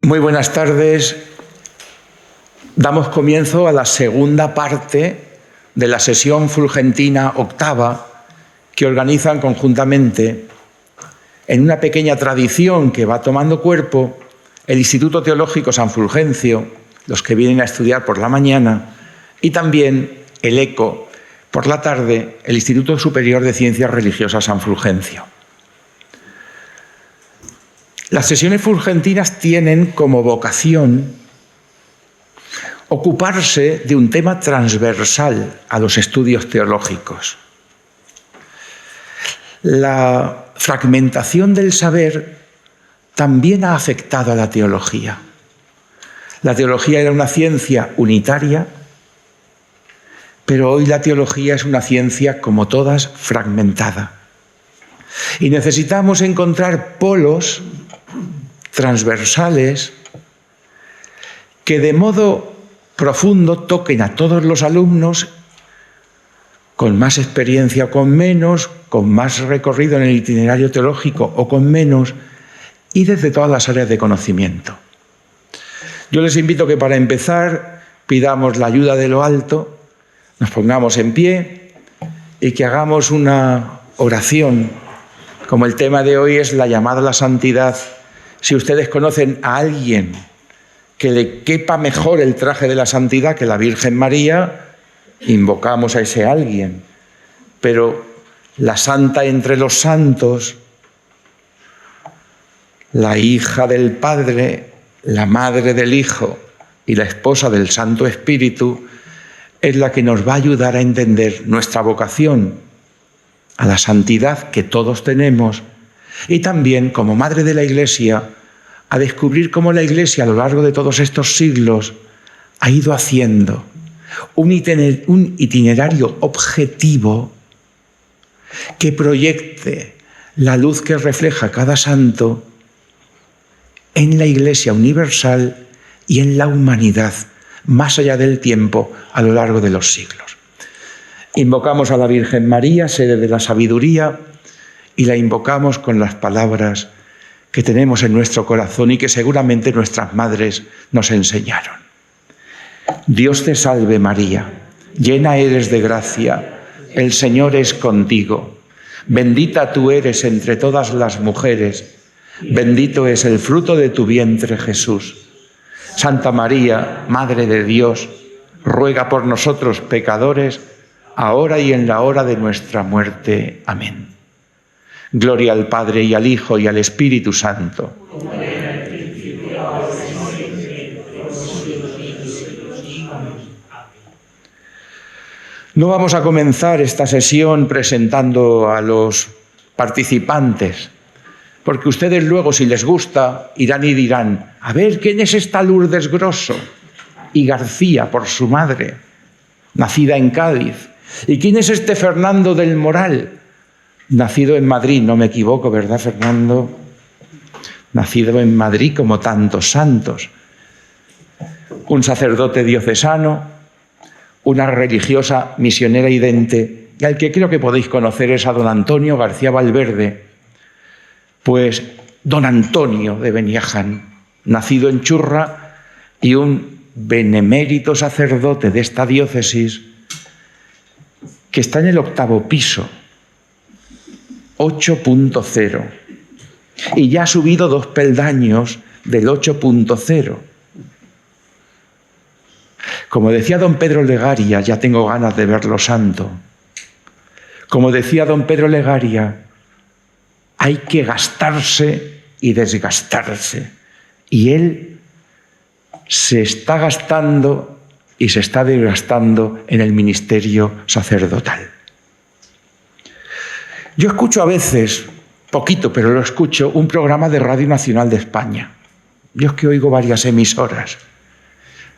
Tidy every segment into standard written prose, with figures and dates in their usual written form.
Muy buenas tardes. Damos comienzo a la segunda parte de la sesión fulgentina octava que organizan conjuntamente, en una pequeña tradición que va tomando cuerpo, el Instituto Teológico San Fulgencio, los que vienen a estudiar por la mañana, y también el ECO, por la tarde, el Instituto Superior de Ciencias Religiosas San Fulgencio. Las sesiones fulgentinas tienen como vocación ocuparse de un tema transversal a los estudios teológicos. La fragmentación del saber también ha afectado a la teología. La teología era una ciencia unitaria, pero hoy la teología es una ciencia, como todas, fragmentada. Y necesitamos encontrar polos transversales que de modo profundo toquen a todos los alumnos, con más experiencia o con menos, con más recorrido en el itinerario teológico o con menos, y desde todas las áreas de conocimiento. Yo les invito que para empezar pidamos la ayuda de lo alto, nos pongamos en pie y que hagamos una oración. Como el tema de hoy es la llamada a la santidad, si ustedes conocen a alguien que le quepa mejor el traje de la santidad que la Virgen María, invocamos a ese alguien. Pero la santa entre los santos, la hija del Padre, la madre del Hijo y la esposa del Santo Espíritu, es la que nos va a ayudar a entender nuestra vocación a la santidad que todos tenemos, y también, como Madre de la Iglesia, a descubrir cómo la Iglesia a lo largo de todos estos siglos ha ido haciendo un itinerario objetivo que proyecte la luz que refleja cada santo en la Iglesia universal y en la humanidad, más allá del tiempo, a lo largo de los siglos. Invocamos a la Virgen María, sede de la sabiduría, y la invocamos con las palabras que tenemos en nuestro corazón y que seguramente nuestras madres nos enseñaron. Dios te salve María, llena eres de gracia, el Señor es contigo. Bendita tú eres entre todas las mujeres, bendito es el fruto de tu vientre Jesús. Santa María, Madre de Dios, ruega por nosotros pecadores, ahora y en la hora de nuestra muerte. Amén. Gloria al Padre y al Hijo y al Espíritu Santo. No vamos a comenzar esta sesión presentando a los participantes, porque ustedes luego, si les gusta, irán y dirán: a ver, ¿quién es esta Lourdes Grosso y García por su madre, nacida en Cádiz? ¿Y quién es este Fernando del Moral, nacido en Madrid? No me equivoco, ¿verdad, Fernando? Nacido en Madrid como tantos santos. Un sacerdote diocesano, una religiosa misionera idente, y al que creo que podéis conocer es a don Antonio García Valverde. Pues don Antonio de Beniaján, nacido en Churra y un benemérito sacerdote de esta diócesis que está en el 8º piso, 8.0, y ya ha subido 2 peldaños del 8.0. Como decía don Pedro Legaria, ya tengo ganas de verlo santo. Como decía don Pedro Legaria, hay que gastarse y desgastarse. Y él se está gastando y se está desgastando en el ministerio sacerdotal. Yo escucho a veces, poquito, pero lo escucho, un programa de Radio Nacional de España. Yo es que oigo varias emisoras.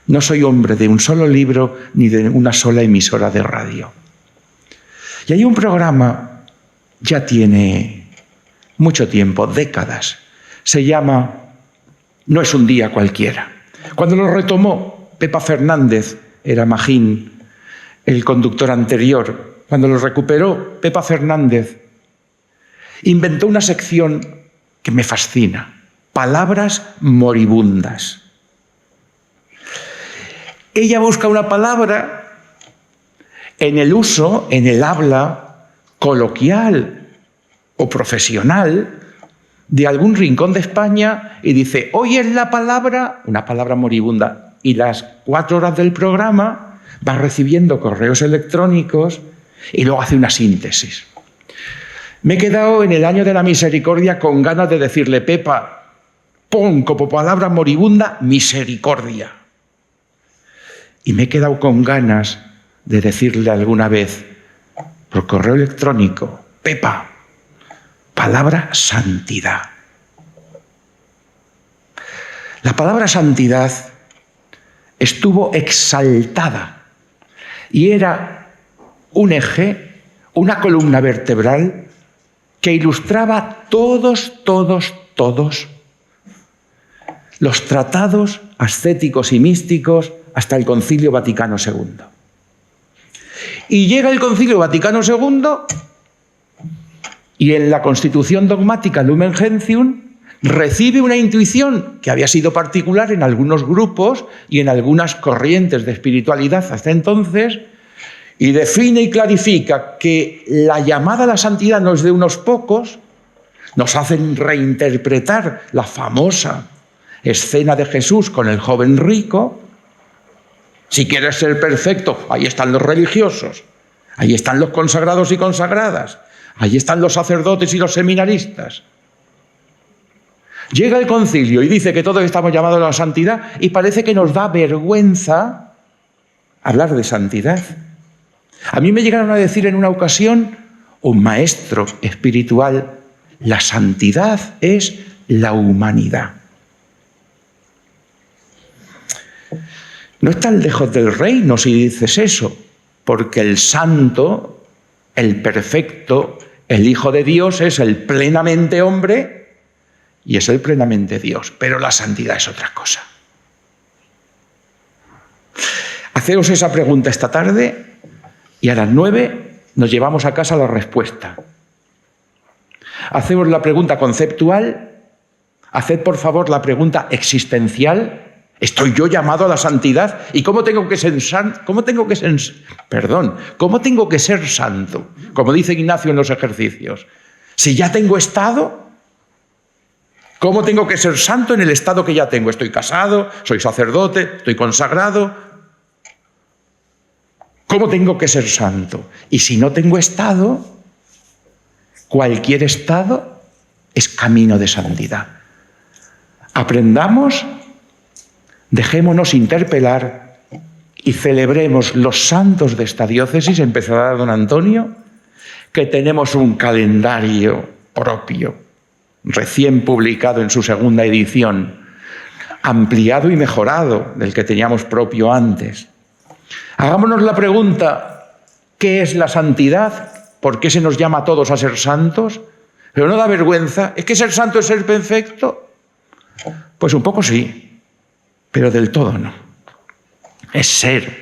No soy hombre de un solo libro ni de una sola emisora de radio. Y hay un programa, ya tiene mucho tiempo, décadas, se llama No es un día cualquiera. Cuando lo retomó Pepa Fernández, era Magín, el conductor anterior, cuando lo recuperó Pepa Fernández, inventó una sección que me fascina: palabras moribundas. Ella busca una palabra en el uso, en el habla coloquial o profesional de algún rincón de España y dice, hoy es la palabra, una palabra moribunda, y las 4 horas del programa va recibiendo correos electrónicos y luego hace una síntesis. Me he quedado en el año de la misericordia con ganas de decirle, Pepa, pon como palabra moribunda misericordia. Y me he quedado con ganas de decirle alguna vez por correo electrónico, Pepa, palabra santidad. La palabra santidad estuvo exaltada y era un eje, una columna vertebral que ilustraba todos los tratados ascéticos y místicos hasta el Concilio Vaticano II. Y llega el Concilio Vaticano II y en la Constitución dogmática Lumen Gentium recibe una intuición que había sido particular en algunos grupos y en algunas corrientes de espiritualidad hasta entonces, y define y clarifica que la llamada a la santidad no es de unos pocos. Nos hacen reinterpretar la famosa escena de Jesús con el joven rico. Si quieres ser perfecto, ahí están los religiosos, ahí están los consagrados y consagradas, ahí están los sacerdotes y los seminaristas. Llega el concilio y dice que todos estamos llamados a la santidad y parece que nos da vergüenza hablar de santidad. A mí me llegaron a decir en una ocasión un maestro espiritual, la santidad es la humanidad. No estás lejos del reino si dices eso, porque el santo, el perfecto, el Hijo de Dios es el plenamente hombre y es el plenamente Dios, pero la santidad es otra cosa. Haceos esa pregunta esta tarde y a las 9 nos llevamos a casa la respuesta. Hacemos la pregunta conceptual, haced por favor la pregunta existencial. ¿Estoy yo llamado a la santidad? ¿Y cómo tengo que ser santo? ¿Cómo tengo que ser santo? Como dice Ignacio en los ejercicios. Si ya tengo estado, ¿cómo tengo que ser santo en el estado que ya tengo? Estoy casado, soy sacerdote, estoy consagrado. ¿Cómo tengo que ser santo? Y si no tengo estado, cualquier estado es camino de santidad. Aprendamos, dejémonos interpelar y celebremos los santos de esta diócesis, empezará don Antonio, que tenemos un calendario propio, recién publicado en su 2ª edición, ampliado y mejorado del que teníamos propio antes. Hagámonos la pregunta, ¿qué es la santidad? ¿Por qué se nos llama a todos a ser santos? Pero no da vergüenza. ¿Es que ser santo es ser perfecto? Pues un poco sí, pero del todo no. Es ser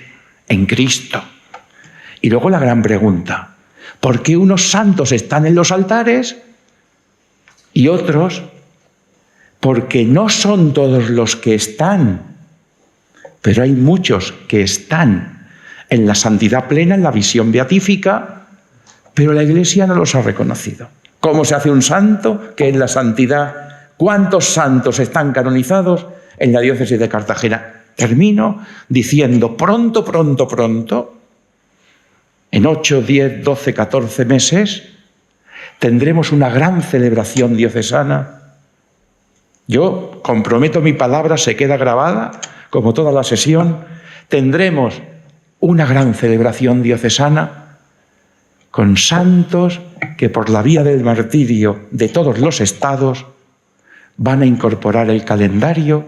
en Cristo. Y luego la gran pregunta, ¿por qué unos santos están en los altares y otros? Porque no son todos los que están, pero hay muchos que están en la santidad plena, en la visión beatífica, pero la Iglesia no los ha reconocido. ¿Cómo se hace un santo? ¿Qué es la santidad? ¿Cuántos santos están canonizados en la diócesis de Cartagena? Termino diciendo pronto, en 8, 10, 12, 14 meses, tendremos una gran celebración diocesana. Yo comprometo mi palabra, se queda grabada, como toda la sesión. Tendremos una gran celebración diocesana con santos que por la vía del martirio de todos los estados van a incorporar el calendario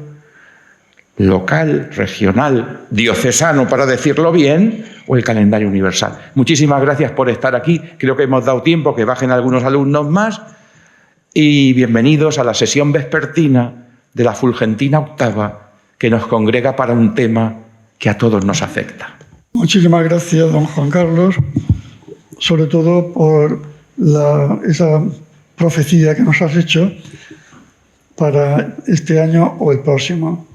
local, regional, diocesano, para decirlo bien, o el calendario universal. Muchísimas gracias por estar aquí. Creo que hemos dado tiempo que bajen algunos alumnos más. Y bienvenidos a la sesión vespertina de la Fulgentina Octava, que nos congrega para un tema que a todos nos afecta. Muchísimas gracias, don Juan Carlos, sobre todo por esa profecía que nos has hecho para este año o el próximo,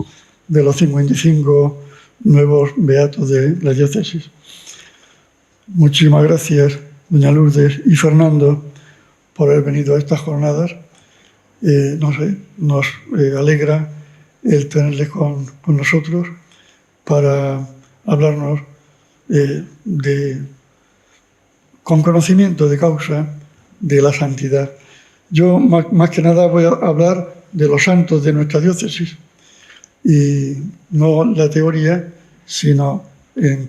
de los 55 nuevos beatos de la diócesis. Muchísimas gracias, doña Lourdes y Fernando, por haber venido a estas jornadas. Nos alegra el tenerles con nosotros para hablarnos con conocimiento de causa de la santidad. Yo, más que nada, voy a hablar de los santos de nuestra diócesis, y no la teoría, sino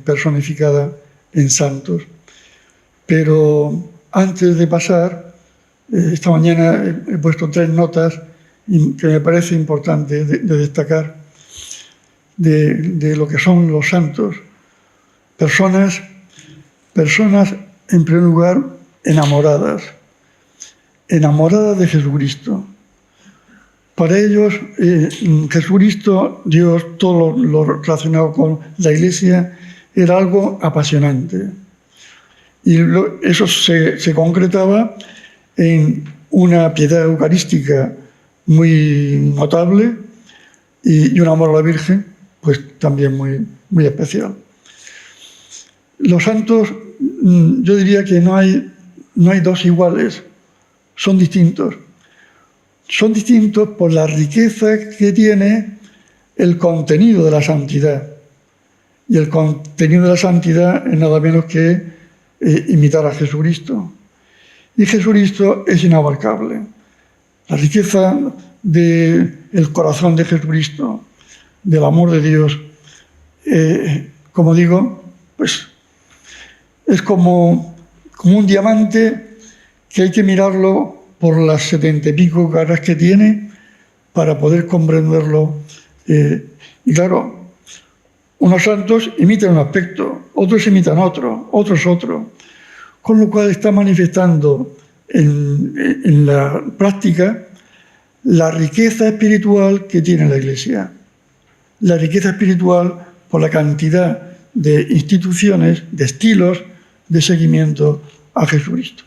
personificada en santos. Pero antes de pasar, esta mañana he puesto 3 notas que me parece importante de destacar de lo que son los santos. Personas, en primer lugar, enamoradas de Jesucristo. Para ellos, Jesucristo, Dios, todo lo relacionado con la Iglesia, era algo apasionante. Y eso se concretaba en una piedad eucarística muy notable y un amor a la Virgen, pues también muy especial. Los santos, yo diría que no hay 2 iguales, son distintos. Son distintos por la riqueza que tiene el contenido de la santidad. Y el contenido de la santidad es nada menos que imitar a Jesucristo. Y Jesucristo es inabarcable. La riqueza del corazón de Jesucristo, del amor de Dios, como digo, pues es como un diamante que hay que mirarlo por las 70 y pico caras que tiene para poder comprenderlo. Y claro, unos santos imitan un aspecto, otros imitan otro, otros otro, con lo cual está manifestando en la práctica la riqueza espiritual que tiene la Iglesia. La riqueza espiritual por la cantidad de instituciones, de estilos de seguimiento a Jesucristo.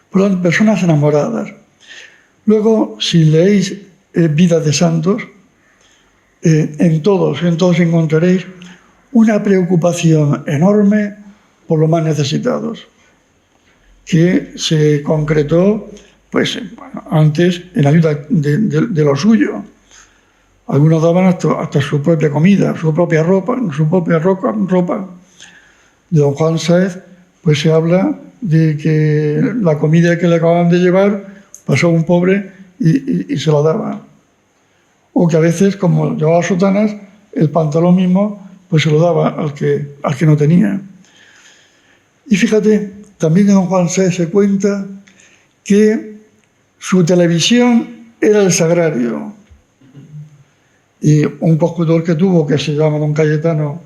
Por lo tanto, personas enamoradas. Luego, si leéis vidas de santos, en todos encontraréis una preocupación enorme por los más necesitados, que se concretó pues, antes en ayuda de lo suyo. Algunos daban hasta su propia comida, su propia ropa. De don Juan Sáez pues se habla de que la comida que le acababan de llevar pasó un pobre y se la daba. O que a veces, como llevaba sotanas, el pantalón mismo pues se lo daba al que no tenía. Y fíjate, también de don Juan Sáez se cuenta que su televisión era el sagrario. Y un locutor que tuvo, que se llama don Cayetano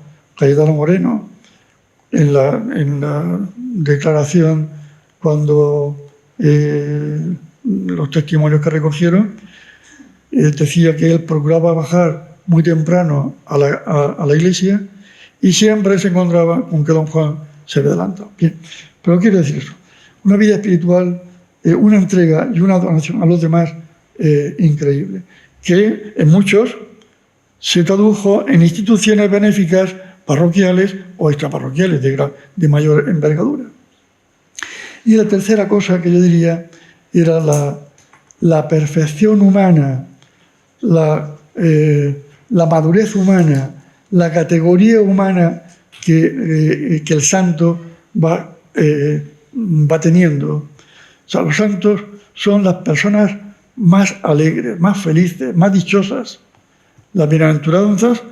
Moreno, en la declaración, cuando los testimonios que recogieron, decía que él procuraba bajar muy temprano a la iglesia y siempre se encontraba con que don Juan se adelanta. Bien, pero quiero decir eso, una vida espiritual, una entrega y una donación a los demás increíble, que en muchos se tradujo en instituciones benéficas parroquiales o extraparroquiales de mayor envergadura. Y la tercera cosa que yo diría era la perfección humana, la madurez humana, la categoría humana que el santo va teniendo. O sea, los santos son las personas más alegres, más felices, más dichosas. Las bienaventuranzas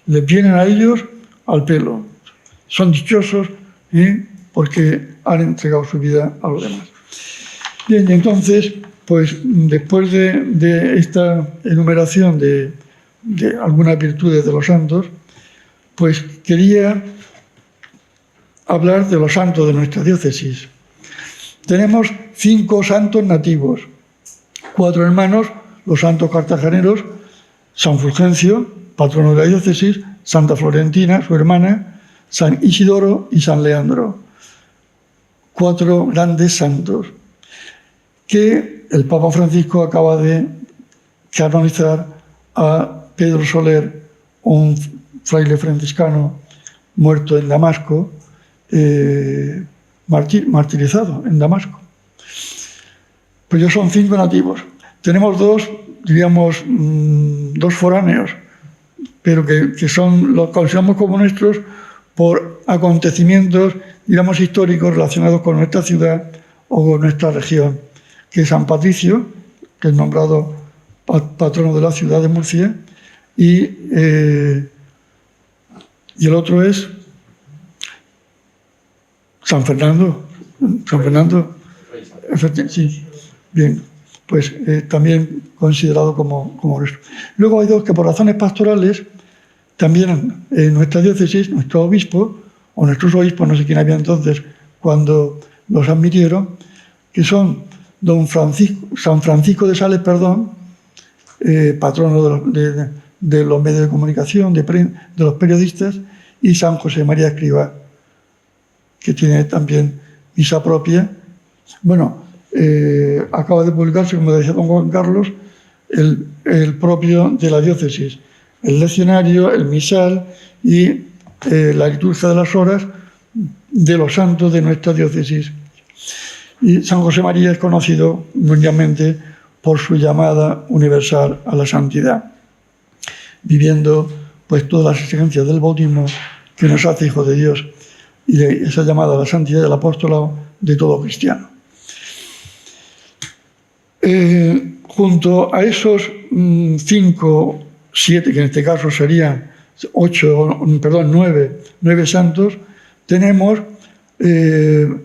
les vienen a ellos al pelo. Son dichosos porque han entregado su vida a los demás. Bien, y entonces, pues después de esta enumeración de algunas virtudes de los santos, pues quería hablar de los santos de nuestra diócesis. Tenemos 5 santos nativos, 4 hermanos, los santos cartageneros, San Fulgencio, patrono de la diócesis, Santa Florentina, su hermana, San Isidoro y San Leandro. 4 grandes santos que el Papa Francisco acaba de canonizar a Pedro Soler, un fraile franciscano muerto en Damasco, martirizado en Damasco. Pues ya son 5 nativos. Tenemos dos, diríamos, dos foráneos, pero que los consideramos como nuestros por acontecimientos, digamos, históricos relacionados con nuestra ciudad o con nuestra región, que es San Patricio, que es nombrado patrono de la ciudad de Murcia, y el otro es San Fernando. San Fernando, sí, bien, pues también considerado como nuestro. Luego hay dos que por razones pastorales, también en nuestra diócesis, nuestro obispo, o nuestros obispos, no sé quién había entonces, cuando los admitieron, que son San Francisco de Sales, patrono de los medios de comunicación, de los periodistas, y San José María Escrivá, que tiene también misa propia. Bueno, acaba de publicarse, como decía don Juan Carlos, el propio de la diócesis, el leccionario, el misal y la liturgia de las horas de los santos de nuestra diócesis. Y San José María es conocido mundialmente por su llamada universal a la santidad, viviendo pues todas las exigencias del bautismo que nos hace hijos de Dios y de esa llamada a la santidad del apostolado de todo cristiano. Junto a esos 5, 7, que en este caso serían 9 santos, tenemos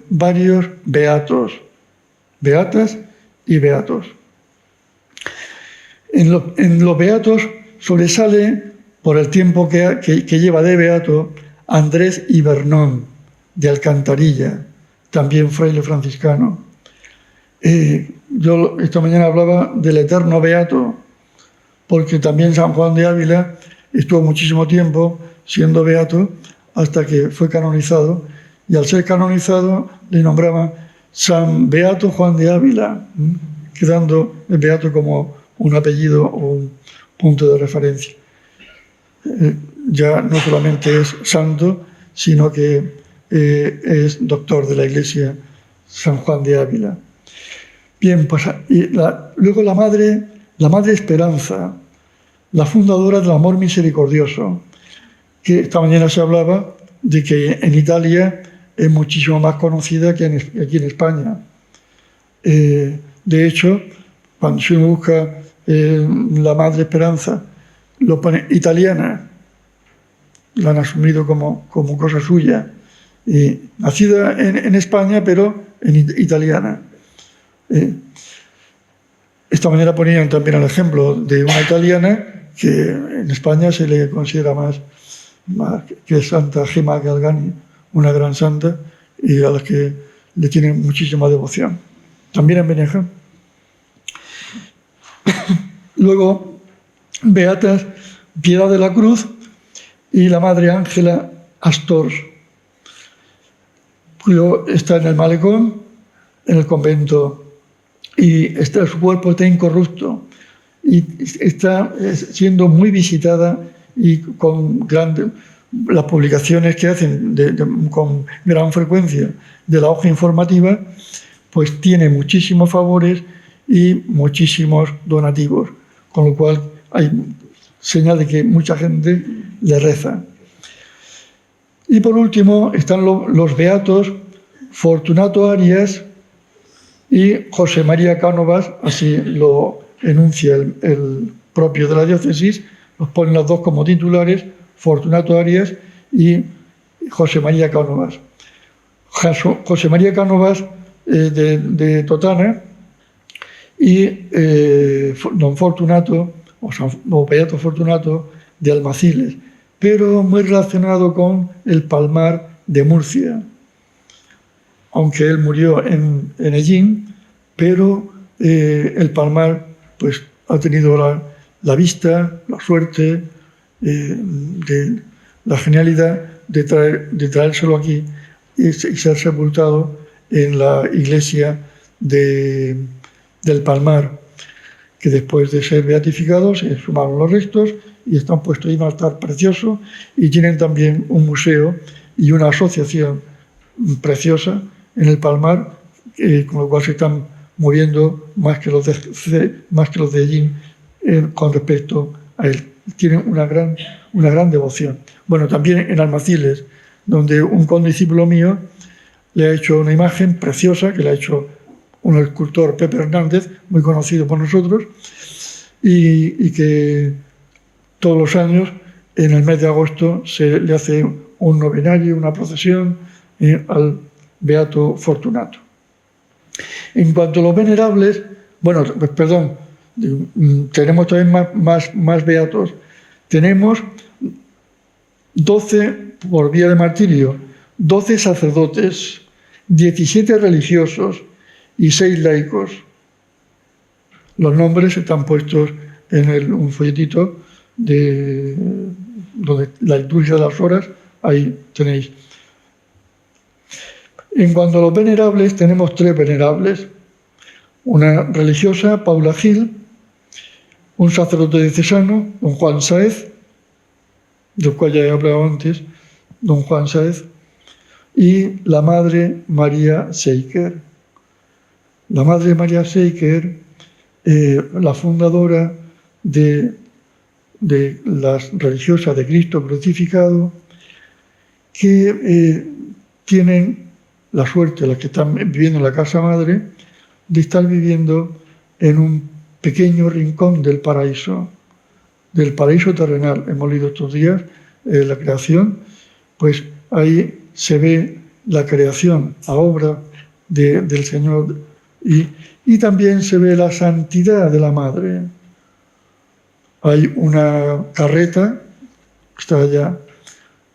varios beatos, beatas y beatos. En los beatos sobresale, por el tiempo que lleva de beato, Andrés Ibernón, de Alcantarilla, también fraile franciscano. Yo esta mañana hablaba del eterno beato, porque también San Juan de Ávila estuvo muchísimo tiempo siendo beato hasta que fue canonizado, y al ser canonizado le nombraban San Beato Juan de Ávila, quedando el beato como un apellido o un punto de referencia. Ya no solamente es santo, sino que es doctor de la Iglesia San Juan de Ávila. Bien, pues luego la Madre Esperanza, la fundadora del amor misericordioso, que esta mañana se hablaba de que en Italia es muchísimo más conocida que aquí en España. De hecho, cuando se busca la Madre Esperanza, lo pone italiana, la han asumido como cosa suya, nacida en España, pero italiana. Esta mañana ponían también el ejemplo de una italiana que en España se le considera más que es Santa Gemma Galgani, una gran santa, y a la que le tienen muchísima devoción. También en Beneja. Luego, beatas Piedad de la Cruz y la Madre Ángela Astors. Está en el malecón, en el convento, y su cuerpo está incorrupto y está siendo muy visitada, y con las publicaciones que hacen con gran frecuencia de la hoja informativa, pues tiene muchísimos favores y muchísimos donativos, con lo cual hay señal de que mucha gente le reza. Y por último están los beatos Fortunato Arias y José María Cánovas, así lo enuncia el propio de la diócesis, los ponen los dos como titulares, Fortunato Arias y José María Cánovas. José María Cánovas de Totana y don Fortunato, o Beato Fortunato de Almaciles, pero muy relacionado con el Palmar de Murcia, aunque él murió en Ellín, pero el Palmar pues ha tenido la vista, la suerte, la genialidad de traérselo aquí y ser sepultado en la iglesia del Palmar, que después de ser beatificados se sumaron los restos y están puestos ahí en un altar precioso, y tienen también un museo y una asociación preciosa en el Palmar, con lo cual se están moviendo más que los de allí con respecto a él. Tienen una gran devoción. Bueno, también en Almaciles, donde un condiscípulo mío le ha hecho una imagen preciosa, que le ha hecho un escultor, Pepe Hernández, muy conocido por nosotros, y que todos los años, en el mes de agosto, se le hace un novenario, una procesión al Beato Fortunato. En cuanto a los venerables, bueno, perdón, tenemos también más beatos. Tenemos 12, por vía de martirio, 12 sacerdotes, 17 religiosos y 6 laicos. Los nombres están puestos en un folletito donde la liturgia de las horas, ahí tenéis. En cuanto a los venerables, tenemos 3 venerables. Una religiosa, Paula Gil, un sacerdote diocesano, don Juan Sáez, del cual ya he hablado antes, don Juan Sáez, y la Madre María Seiker. La Madre María Seiker, la fundadora de las religiosas de Cristo crucificado, que tienen la suerte, las que están viviendo en la casa madre, de estar viviendo en un pequeño rincón del paraíso terrenal. Hemos leído estos días la creación, pues ahí se ve la creación a obra del Señor, y también se ve la santidad de la Madre. Hay una carreta que está allá,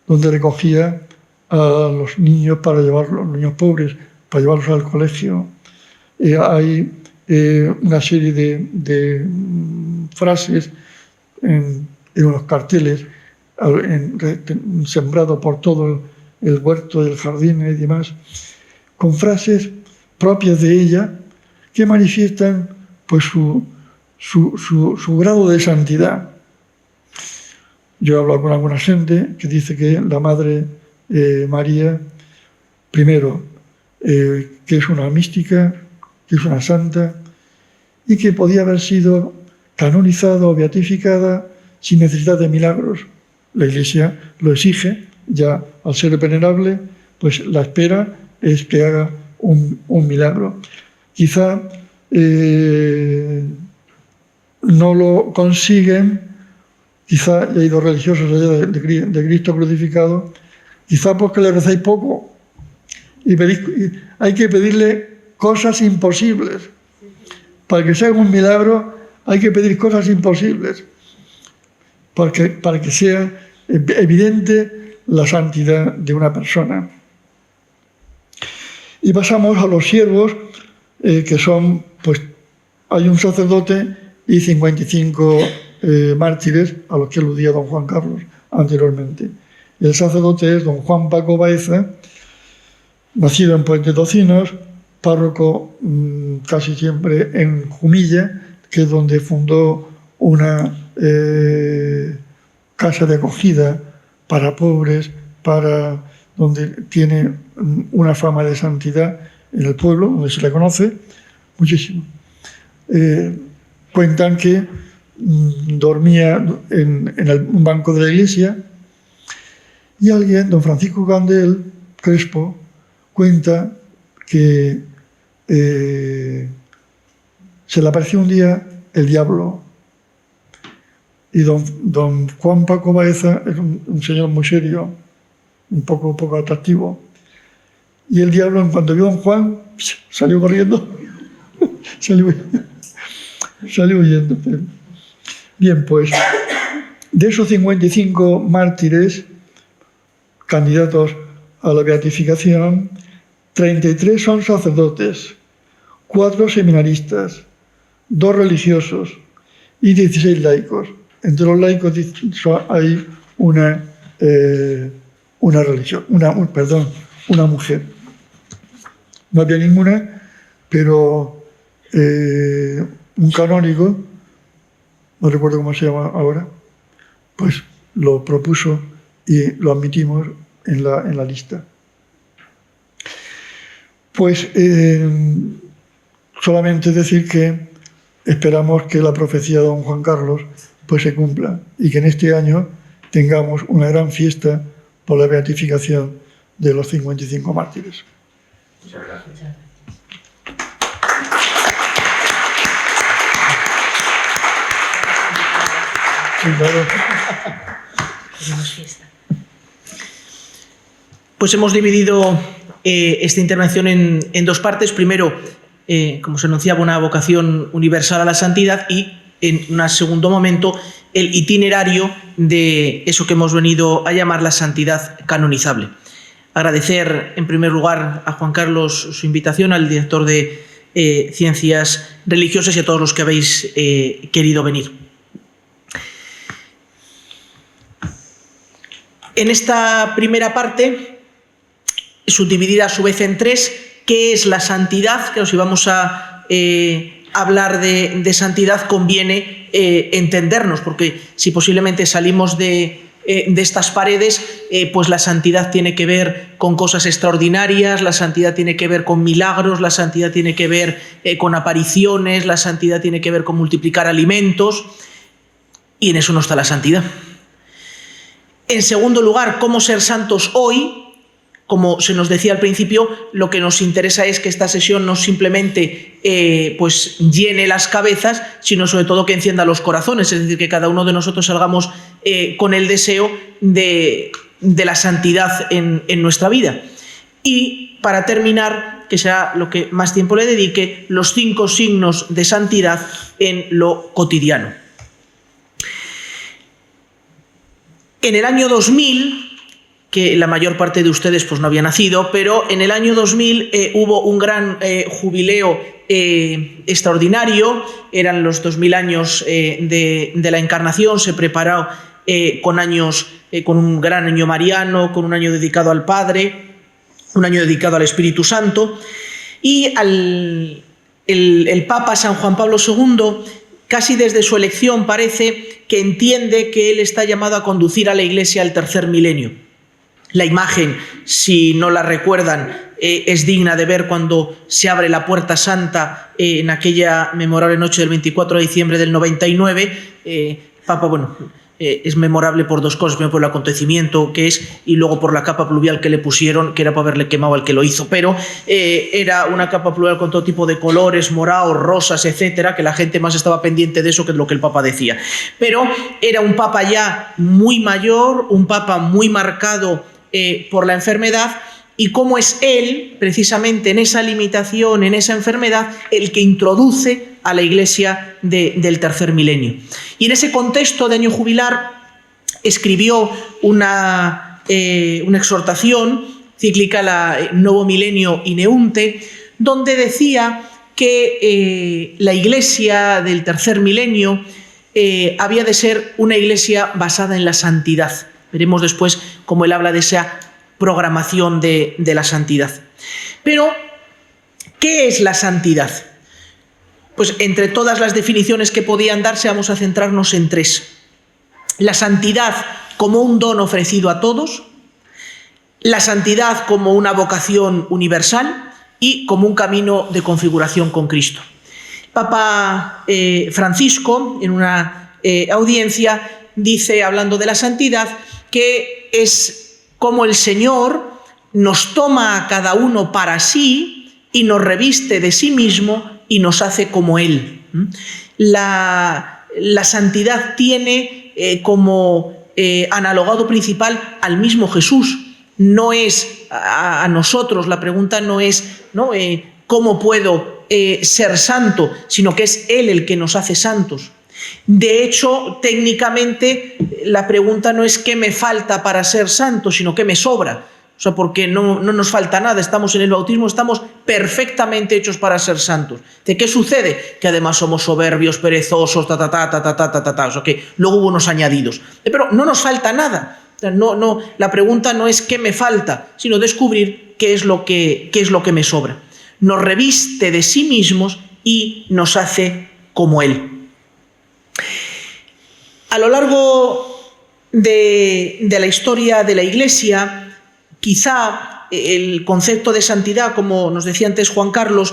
donde recogía a los niños para llevarlos, los niños pobres, para llevarlos al colegio. Hay una serie de frases en unos carteles sembrados por todo el huerto, el jardín y demás, con frases propias de ella que manifiestan pues su grado de santidad. Yo he hablado con alguna gente que dice que la Madre María, primero, que es una mística, que es una santa, y que podía haber sido canonizada o beatificada sin necesidad de milagros. La Iglesia lo exige, ya al ser venerable, pues la espera es que haga un milagro. Quizá no lo consiguen, quizá ya hay 2 religiosos allá de Cristo crucificado, quizá porque le rezáis poco y hay que pedirle cosas imposibles. Para que sea un milagro hay que pedir cosas imposibles, para que sea evidente la santidad de una persona. Y pasamos a los siervos, que son, pues, hay un sacerdote y 55 mártires, a los que aludía don Juan Carlos anteriormente. El sacerdote es don Juan Paco Baeza, nacido en Puente Tocinos, párroco casi siempre en Jumilla, que es donde fundó una casa de acogida para pobres, donde tiene una fama de santidad en el pueblo, donde se le conoce muchísimo. Cuentan que dormía en un banco de la iglesia, y alguien, don Francisco Candel Crespo, cuenta que se le apareció un día el diablo, y don Juan Paco Baeza es un señor muy serio, un poco atractivo, y el diablo, en cuanto vio a don Juan, salió corriendo, salió huyendo. Bien, pues de esos 55 mártires candidatos a la beatificación, 33 son sacerdotes, 4 seminaristas, 2 religiosos y 16 laicos. Entre los laicos hay una mujer. No había ninguna, pero un canónigo no recuerdo cómo se llama ahora, pues lo propuso y lo admitimos en la lista. Pues solamente decir que esperamos que la profecía de don Juan Carlos pues se cumpla y que en este año tengamos una gran fiesta por la beatificación de los 55 mártires. Muchas gracias. Pues hemos dividido esta intervención en dos partes. Primero, como se anunciaba, una vocación universal a la santidad y, en un segundo momento, el itinerario de eso que hemos venido a llamar la santidad canonizable. Agradecer, en primer lugar, a Juan Carlos su invitación, al director de Ciencias Religiosas y a todos los que habéis querido venir. En esta primera parte, subdividida a su vez en tres, ¿qué es la santidad? Claro, si vamos a hablar de santidad, conviene entendernos, porque si posiblemente salimos de estas paredes, pues la santidad tiene que ver con cosas extraordinarias, la santidad tiene que ver con milagros, la santidad tiene que ver con apariciones, la santidad tiene que ver con multiplicar alimentos, y en eso no está la santidad. En segundo lugar, ¿cómo ser santos hoy? Como se nos decía al principio, lo que nos interesa es que esta sesión no simplemente pues llene las cabezas, sino sobre todo que encienda los corazones, es decir, que cada uno de nosotros salgamos con el deseo de la santidad en nuestra vida. Y para terminar, que sea lo que más tiempo le dedique, los 5 signos de santidad en lo cotidiano. En el año 2000, que la mayor parte de ustedes pues no había nacido, pero en el año 2000 hubo un gran jubileo extraordinario, eran los 2000 años de la Encarnación, se preparó con un gran año mariano, con un año dedicado al Padre, un año dedicado al Espíritu Santo, y el Papa San Juan Pablo II, casi desde su elección parece que entiende que él está llamado a conducir a la Iglesia al tercer milenio. La imagen, si no la recuerdan, es digna de ver cuando se abre la Puerta Santa en aquella memorable noche del 24 de diciembre del 99. Papa, es memorable por dos cosas, primero por el acontecimiento que es y luego por la capa pluvial que le pusieron, que era para haberle quemado al que lo hizo, pero era una capa pluvial con todo tipo de colores, morados, rosas, etcétera, que la gente más estaba pendiente de eso que de lo que el Papa decía. Pero era un Papa ya muy mayor, un Papa muy marcado por la enfermedad, y cómo es él, precisamente en esa limitación, en esa enfermedad, el que introduce a la Iglesia del tercer milenio. Y en ese contexto de año jubilar escribió una exhortación cíclica, la Novo Milenio Ineunte, donde decía que la Iglesia del tercer milenio había de ser una Iglesia basada en la santidad. Veremos después cómo él habla de esa programación de la santidad. Pero, ¿qué es la santidad? Pues entre todas las definiciones que podían darse, vamos a centrarnos en 3. La santidad como un don ofrecido a todos, la santidad como una vocación universal y como un camino de configuración con Cristo. Papa Francisco, en una audiencia, dice, hablando de la santidad, que es como el Señor nos toma a cada uno para sí y nos reviste de sí mismo y nos hace como Él. La santidad tiene como analogado principal al mismo Jesús. No es a nosotros, la pregunta no es ¿cómo puedo ser santo?, sino que es Él el que nos hace santos. De hecho, técnicamente, la pregunta no es qué me falta para ser santo, sino qué me sobra. O sea, porque no nos falta nada, estamos en el bautismo, estamos perfectamente hechos para ser santos. ¿De qué sucede? Que además somos soberbios, perezosos, o sea, que luego hubo unos añadidos. Pero no nos falta nada. La pregunta no es qué me falta, sino descubrir qué es lo que me sobra. Nos reviste de sí mismos y nos hace como Él. A lo largo de la historia de la Iglesia, quizá el concepto de santidad, como nos decía antes Juan Carlos,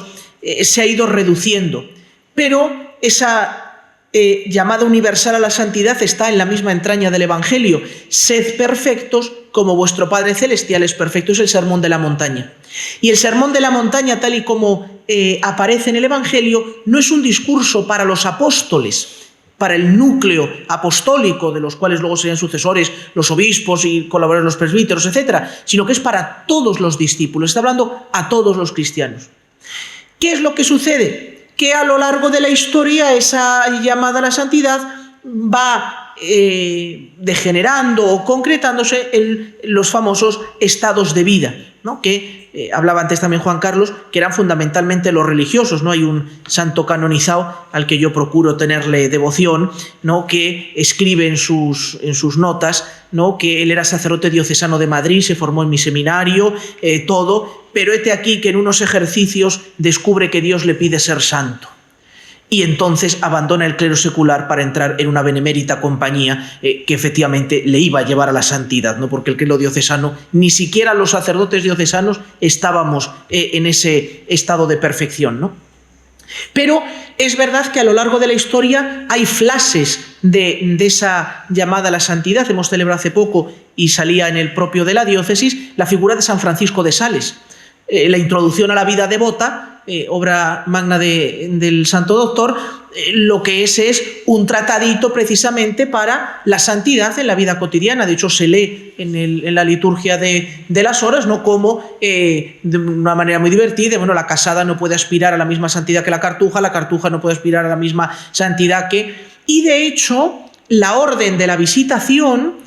se ha ido reduciendo, pero esa llamada universal a la santidad está en la misma entraña del Evangelio. Sed perfectos como vuestro Padre Celestial es perfecto. Es el Sermón de la Montaña. Y el Sermón de la Montaña, tal y como aparece en el Evangelio, no es un discurso para los apóstoles, para el núcleo apostólico, de los cuales luego serían sucesores los obispos y colaboradores los presbíteros, etc., sino que es para todos los discípulos. Está hablando a todos los cristianos. ¿Qué es lo que sucede? Que a lo largo de la historia esa llamada a la santidad va degenerando o concretándose en los famosos estados de vida, ¿no? Que hablaba antes también Juan Carlos, que eran fundamentalmente los religiosos, ¿no? Hay un santo canonizado al que yo procuro tenerle devoción, ¿no? Que escribe en sus notas, ¿no? Que él era sacerdote diocesano de Madrid, se formó en mi seminario, todo, pero hete aquí que en unos ejercicios descubre que Dios le pide ser santo. Y entonces abandona el clero secular para entrar en una benemérita compañía que efectivamente le iba a llevar a la santidad, ¿no? Porque el clero diocesano, ni siquiera los sacerdotes diocesanos estábamos en ese estado de perfección, ¿no? Pero es verdad que a lo largo de la historia hay flashes de esa llamada a la santidad. Hemos celebrado hace poco, y salía en el propio de la diócesis, la figura de San Francisco de Sales. La introducción a la vida devota, obra magna del Santo Doctor, lo que es un tratadito precisamente para la santidad en la vida cotidiana. De hecho, se lee en la liturgia de las horas, ¿no? Como de una manera muy divertida, bueno, la casada no puede aspirar a la misma santidad que la cartuja no puede aspirar a la misma santidad que... Y de hecho, la orden de la visitación,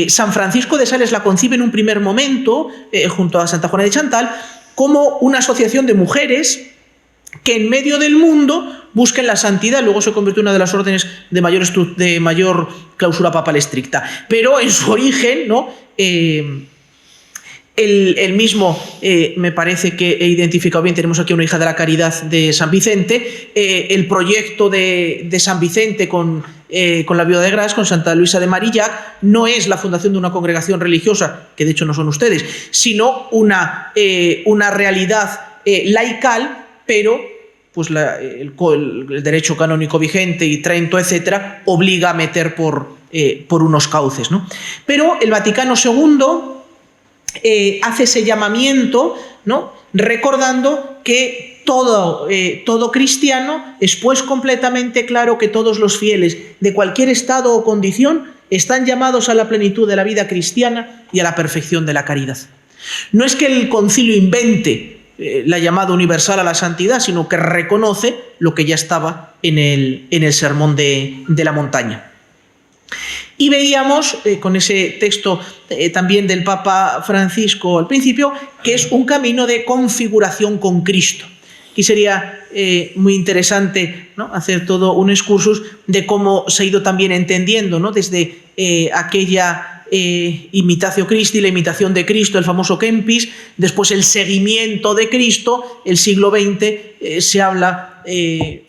San Francisco de Sales la concibe en un primer momento, junto a Santa Juana de Chantal, como una asociación de mujeres que en medio del mundo busquen la santidad. Luego se convirtió en una de las órdenes de mayor clausura papal estricta. Pero en su origen, ¿no? El mismo, me parece que he identificado bien, tenemos aquí una hija de la caridad de San Vicente, el proyecto de San Vicente con la Viuda de Gras, con Santa Luisa de Marillac, no es la fundación de una congregación religiosa, que de hecho no son ustedes, sino una realidad laical, pero pues el derecho canónico vigente y Trento, etcétera, obliga a meter por unos cauces, ¿no? Pero el Vaticano II hace ese llamamiento, ¿no? Recordando que todo cristiano es pues completamente claro que todos los fieles de cualquier estado o condición están llamados a la plenitud de la vida cristiana y a la perfección de la caridad. No es que el concilio invente la llamada universal a la santidad, sino que reconoce lo que ya estaba en el Sermón de la Montaña. Y veíamos con ese texto también del Papa Francisco al principio, que es un camino de configuración con Cristo. Aquí sería muy interesante, ¿no? Hacer todo un excursus de cómo se ha ido también entendiendo, ¿no? Desde aquella imitatio Christi, la imitación de Cristo, el famoso Kempis, después el seguimiento de Cristo. El siglo XX se habla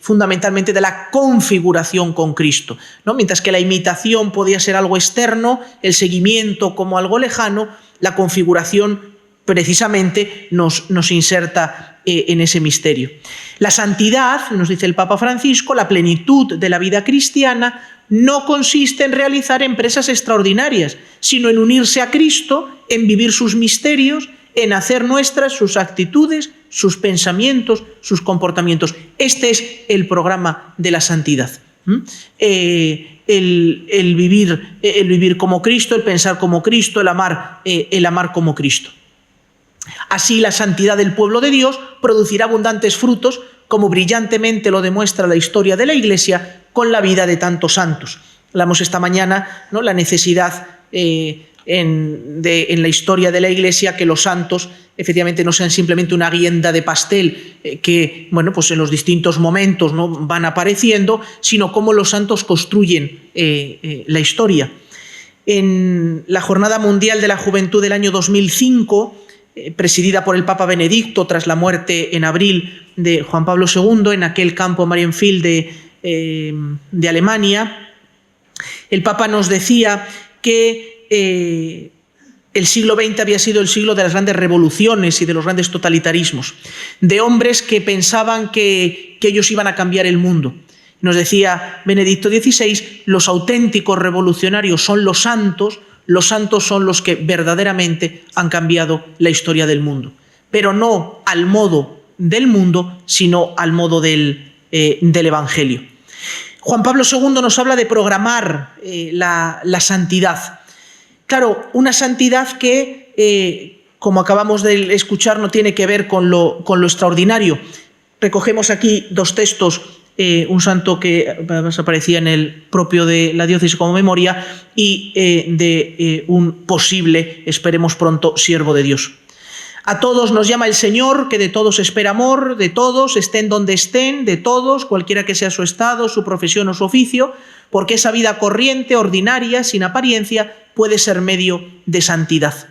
fundamentalmente de la configuración con Cristo, ¿no? Mientras que la imitación podía ser algo externo, el seguimiento como algo lejano, la configuración precisamente nos inserta en ese misterio. La santidad, nos dice el Papa Francisco, la plenitud de la vida cristiana no consiste en realizar empresas extraordinarias, sino en unirse a Cristo, en vivir sus misterios, en hacer nuestras sus actitudes, sus pensamientos, sus comportamientos. Este es el programa de la santidad. El vivir como Cristo, el pensar como Cristo, el amar como Cristo. Así la santidad del pueblo de Dios producirá abundantes frutos, como brillantemente lo demuestra la historia de la Iglesia con la vida de tantos santos. Hablamos esta mañana, ¿no? La necesidad en la historia de la Iglesia que los santos efectivamente no sean simplemente una guinda de pastel que, bueno, pues en los distintos momentos, ¿no? Van apareciendo, sino cómo los santos construyen la historia. En la Jornada Mundial de la Juventud del año 2005, presidida por el Papa Benedicto tras la muerte en abril de Juan Pablo II en aquel campo Marienfeld de Alemania, El Papa nos decía que el siglo XX había sido el siglo de las grandes revoluciones y de los grandes totalitarismos, de hombres que pensaban que ellos iban a cambiar el mundo. Nos decía Benedicto XVI, los auténticos revolucionarios son los santos son los que verdaderamente han cambiado la historia del mundo, pero no al modo del mundo, sino al modo del Evangelio. Juan Pablo II nos habla de programar la santidad. Claro, una santidad que, como acabamos de escuchar, no tiene que ver con lo extraordinario. Recogemos aquí dos textos, un santo que aparecía en el propio de la diócesis como memoria y de un posible, esperemos pronto, siervo de Dios. A todos nos llama el Señor, que de todos espera amor, de todos, estén donde estén, de todos, cualquiera que sea su estado, su profesión o su oficio, porque esa vida corriente, ordinaria, sin apariencia, puede ser medio de santidad.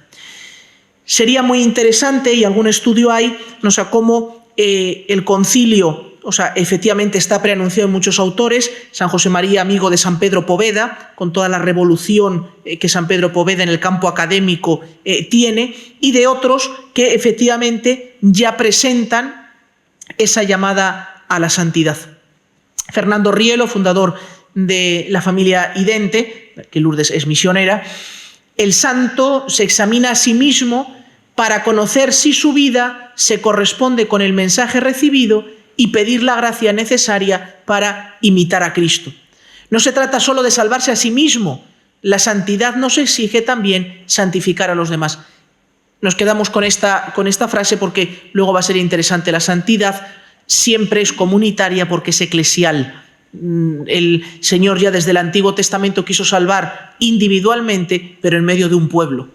Sería muy interesante, y algún estudio hay, no sé cómo el concilio, efectivamente está preanunciado en muchos autores, San José María, amigo de San Pedro Poveda, con toda la revolución que San Pedro Poveda en el campo académico tiene, y de otros que efectivamente ya presentan esa llamada a la santidad. Fernando Rielo, fundador de la familia Idente, que Lourdes es misionera, el santo se examina a sí mismo para conocer si su vida se corresponde con el mensaje recibido y pedir la gracia necesaria para imitar a Cristo. No se trata solo de salvarse a sí mismo, la santidad nos exige también santificar a los demás. Nos quedamos con esta frase porque luego va a ser interesante. La santidad siempre es comunitaria porque es eclesial. El Señor ya desde el Antiguo Testamento quiso salvar individualmente, pero en medio de un pueblo.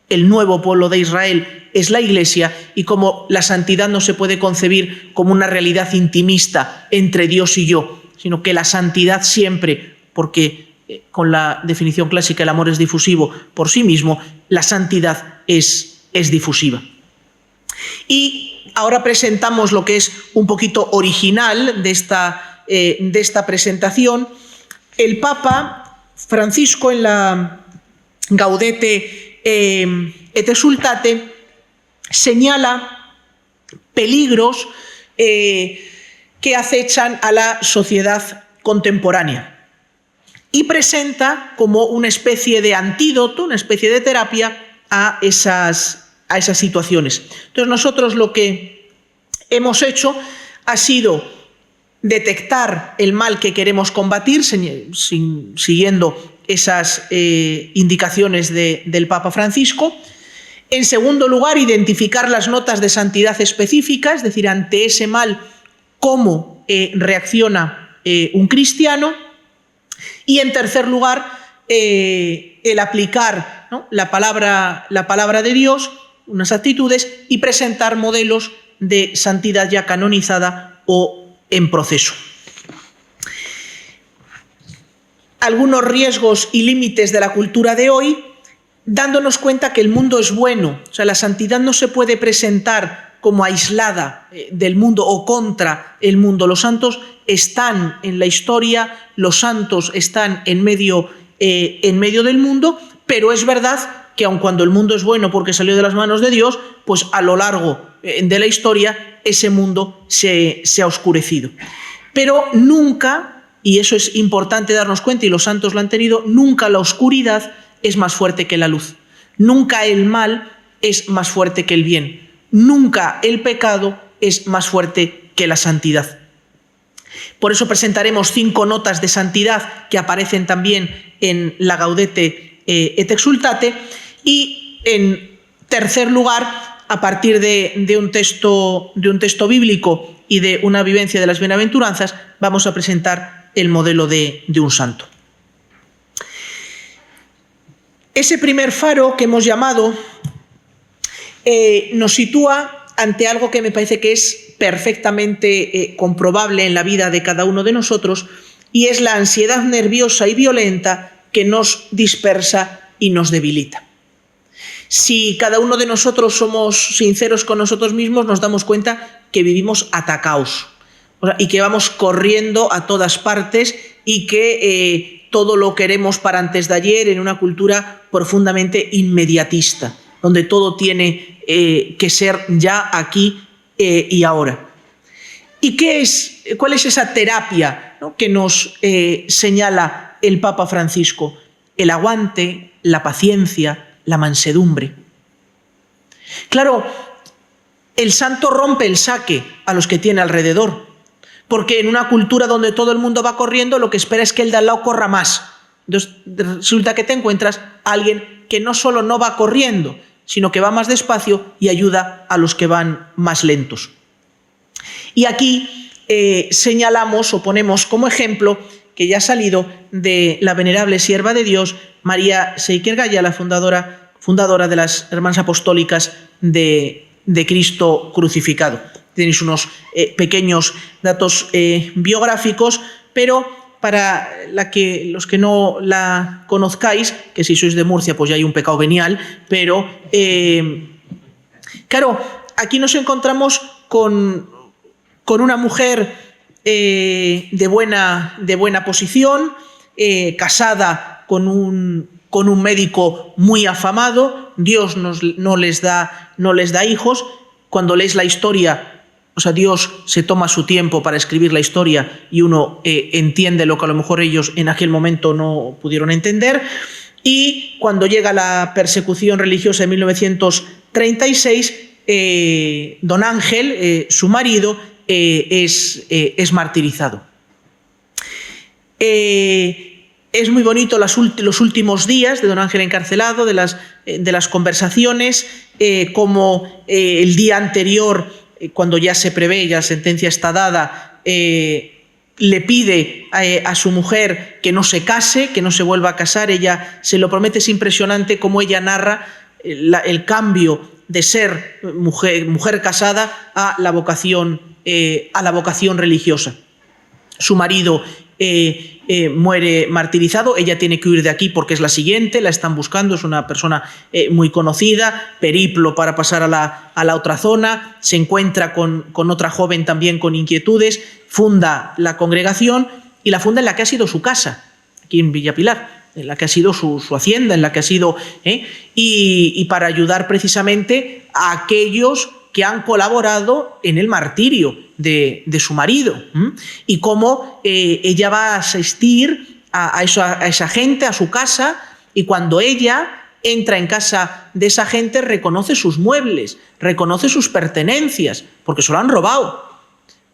El nuevo pueblo de Israel es la Iglesia, y como la santidad no se puede concebir como una realidad intimista entre Dios y yo, sino que la santidad siempre, porque con la definición clásica el amor es difusivo por sí mismo, la santidad es difusiva. Y ahora presentamos lo que es un poquito original de esta presentación. El Papa Francisco, en la Gaudete et Exsultate, señala peligros que acechan a la sociedad contemporánea y presenta como una especie de antídoto, una especie de terapia a esas situaciones. Entonces nosotros lo que hemos hecho ha sido detectar el mal que queremos combatir siguiendo esas indicaciones del Papa Francisco. En segundo lugar, identificar las notas de santidad específicas, es decir, ante ese mal, cómo reacciona un cristiano. Y en tercer lugar, el aplicar, ¿no?, la palabra de Dios, unas actitudes, y presentar modelos de santidad ya canonizada o en proceso. Algunos riesgos y límites de la cultura de hoy, dándonos cuenta que el mundo es bueno. O sea, la santidad no se puede presentar como aislada del mundo o contra el mundo. Los santos están en la historia, los santos están en medio del mundo, pero es verdad que aun cuando el mundo es bueno porque salió de las manos de Dios, pues a lo largo de la historia ese mundo se ha oscurecido. Pero nunca, y eso es importante darnos cuenta, y los santos lo han tenido, nunca la oscuridad es más fuerte que la luz. Nunca el mal es más fuerte que el bien. Nunca el pecado es más fuerte que la santidad. Por eso presentaremos 5 notas de santidad que aparecen también en la Gaudete et Exsultate, y en tercer lugar, a partir de un texto bíblico y de una vivencia de las bienaventuranzas, vamos a presentar el modelo de un santo. Ese primer faro que hemos llamado nos sitúa ante algo que me parece que es perfectamente comprobable en la vida de cada uno de nosotros, y es la ansiedad nerviosa y violenta que nos dispersa y nos debilita. Si cada uno de nosotros somos sinceros con nosotros mismos, nos damos cuenta que vivimos atacados, y que vamos corriendo a todas partes, y que todo lo queremos para antes de ayer, en una cultura profundamente inmediatista, donde todo tiene que ser ya, aquí y ahora. ¿Y cuál es esa terapia, ¿no?, que nos señala el Papa Francisco? El aguante, la paciencia, la mansedumbre. Claro, el santo rompe el saque a los que tiene alrededor, porque en una cultura donde todo el mundo va corriendo, lo que espera es que el de al lado corra más. Entonces resulta que te encuentras a alguien que no solo no va corriendo, sino que va más despacio y ayuda a los que van más lentos. Y aquí señalamos o ponemos como ejemplo, que ya ha salido, de la venerable sierva de Dios, María Seiker-Gaya, la fundadora de las Hermanas Apostólicas de Cristo Crucificado. Tenéis unos pequeños datos biográficos, pero para los que no la conozcáis, que si sois de Murcia pues ya hay un pecado venial, pero claro, aquí nos encontramos con una mujer de buena posición, casada con un médico muy afamado. Dios no les da hijos. Cuando lees la historia, o sea, Dios se toma su tiempo para escribir la historia y uno entiende lo que a lo mejor ellos en aquel momento no pudieron entender. Y cuando llega la persecución religiosa en 1936, don Ángel, su marido, es martirizado. Es muy bonito los últimos días de don Ángel encarcelado, de las conversaciones, como el día anterior, cuando ya se prevé, ya la sentencia está dada, le pide a su mujer que no se case, que no se vuelva a casar. Ella se lo promete. Es impresionante cómo ella narra el cambio de ser mujer casada a la vocación religiosa. Su marido muere martirizado, ella tiene que huir de aquí porque es la siguiente, la están buscando, es una persona muy conocida, periplo para pasar a la otra zona, se encuentra con otra joven también con inquietudes, funda la congregación y la funda en la que ha sido su casa, aquí en Villapilar, en la que ha sido su hacienda, en la que ha sido... y para ayudar precisamente a aquellos que han colaborado en el martirio de su marido, y cómo ella va a asistir a esa gente, a su casa, y cuando ella entra en casa de esa gente reconoce sus muebles, reconoce sus pertenencias, porque se lo han robado.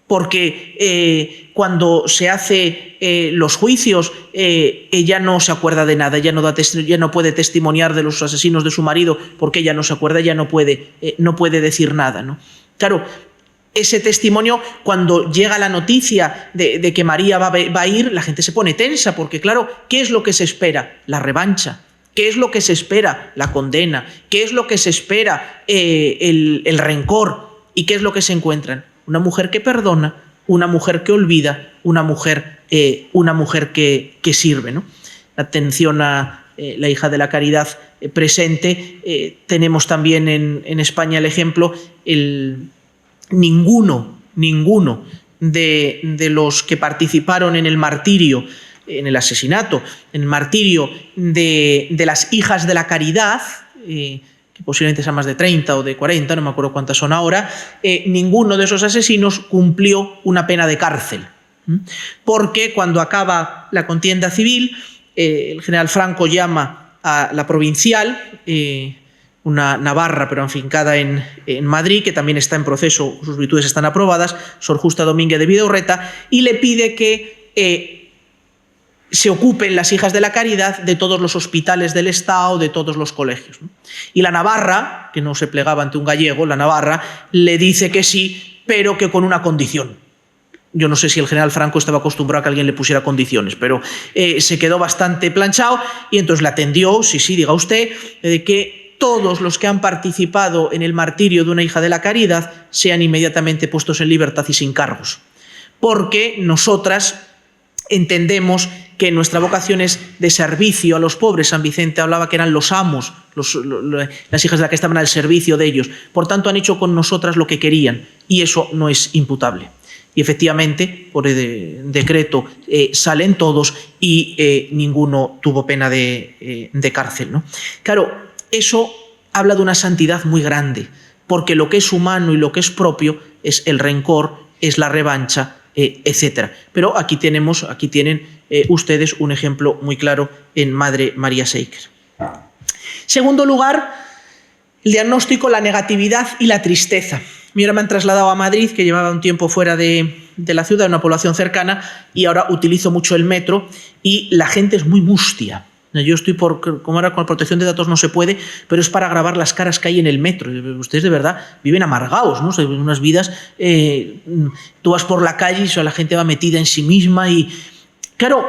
Porque cuando se hace los juicios, ella no se acuerda de nada, ella no puede testimoniar de los asesinos de su marido porque ella no se acuerda, ella no puede decir nada, ¿no? Claro, ese testimonio, cuando llega la noticia de que María va a ir, la gente se pone tensa, porque claro, ¿qué es lo que se espera? La revancha. ¿Qué es lo que se espera? La condena. ¿Qué es lo que se espera? El rencor. ¿Y qué es lo que se encuentran? Una mujer que perdona, una mujer que olvida, una mujer que sirve, ¿no? La atención a la hija de la caridad presente. Tenemos también en España el ejemplo, ninguno de los que participaron en el martirio, en el asesinato, en el martirio de las hijas de la caridad, que posiblemente sean más de 30 o de 40, no me acuerdo cuántas son ahora, ninguno de esos asesinos cumplió una pena de cárcel. Porque cuando acaba la contienda civil, el general Franco llama a la provincial, una navarra pero afincada en Madrid, que también está en proceso, sus virtudes están aprobadas, Sor Justa Domínguez de Vidaurreta, y le pide que se ocupen las hijas de la caridad de todos los hospitales del Estado, de todos los colegios, ¿no? Y la navarra, que no se plegaba ante un gallego, la navarra le dice que sí, pero que con una condición. Yo no sé si el general Franco estaba acostumbrado a que alguien le pusiera condiciones, pero se quedó bastante planchado y entonces le atendió, sí, diga usted, de que todos los que han participado en el martirio de una hija de la caridad sean inmediatamente puestos en libertad y sin cargos. Porque nosotras entendemos que nuestra vocación es de servicio a los pobres. San Vicente hablaba que eran los amos, las hijas de la que estaban al servicio de ellos. Por tanto, han hecho con nosotras lo que querían y eso no es imputable. Y efectivamente, por decreto, salen todos y ninguno tuvo pena de cárcel, ¿no? Claro, eso habla de una santidad muy grande, porque lo que es humano y lo que es propio es el rencor, es la revancha, etc. Pero aquí tienen ustedes un ejemplo muy claro en Madre María Seiker. Segundo lugar, el diagnóstico, la negatividad y la tristeza. Mi hija me han trasladado a Madrid, que llevaba un tiempo fuera de la ciudad, una población cercana, y ahora utilizo mucho el metro y la gente es muy mustia. Yo estoy como ahora con la protección de datos no se puede, pero es para grabar las caras que hay en el metro. Ustedes de verdad viven amargados, ¿no? O sea, unas vidas, tú vas por la calle y la gente va metida en sí misma y, claro,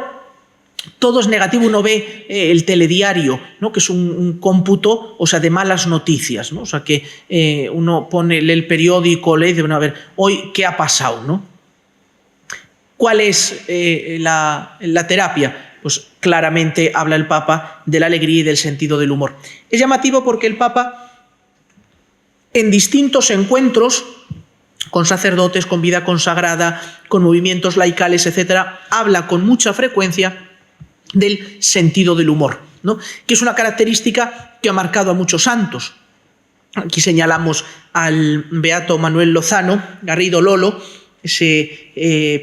todo es negativo. Uno ve el telediario, ¿no? Que es un cómputo, o sea, de malas noticias, ¿no? O sea, que uno lee el periódico, lee y dice, bueno, a ver, hoy, ¿qué ha pasado, no? ¿Cuál es la terapia? Pues claramente habla el Papa de la alegría y del sentido del humor. Es llamativo porque el Papa, en distintos encuentros con sacerdotes, con vida consagrada, con movimientos laicales, etc., habla con mucha frecuencia del sentido del humor, ¿no? Que es una característica que ha marcado a muchos santos. Aquí señalamos al beato Manuel Lozano Garrido Lolo, ese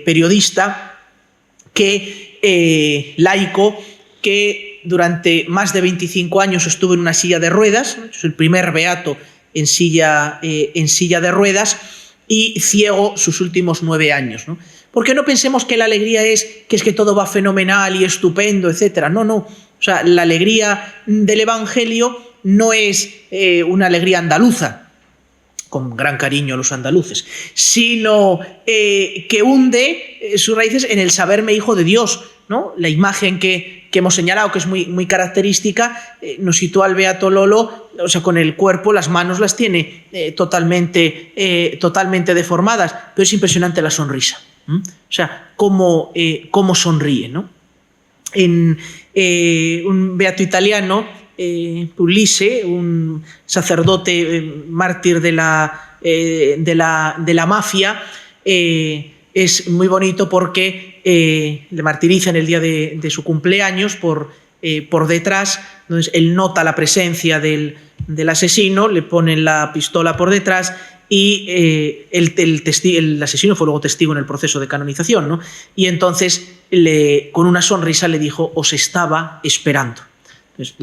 periodista laico que durante más de 25 años estuvo en una silla de ruedas, es el primer beato en silla de ruedas, y ciego sus últimos 9 años, ¿no? Porque no pensemos que la alegría es que todo va fenomenal y estupendo, etc. No. O sea, la alegría del Evangelio no es una alegría andaluza, con gran cariño a los andaluces, sino que hunde sus raíces en el saberme hijo de Dios, ¿no? La imagen que hemos señalado, que es muy característica, nos sitúa al beato Lolo, o sea, con el cuerpo, las manos las tiene totalmente deformadas, pero es impresionante la sonrisa. O sea, cómo sonríe, ¿no? En un beato italiano, Puglisi, un sacerdote mártir de la mafia, es muy bonito porque le martirizan el día de su cumpleaños por detrás. Entonces él nota la presencia del asesino, le ponen la pistola por detrás y el asesino fue luego testigo en el proceso de canonización, ¿no? Y entonces con una sonrisa le dijo: os estaba esperando. Entonces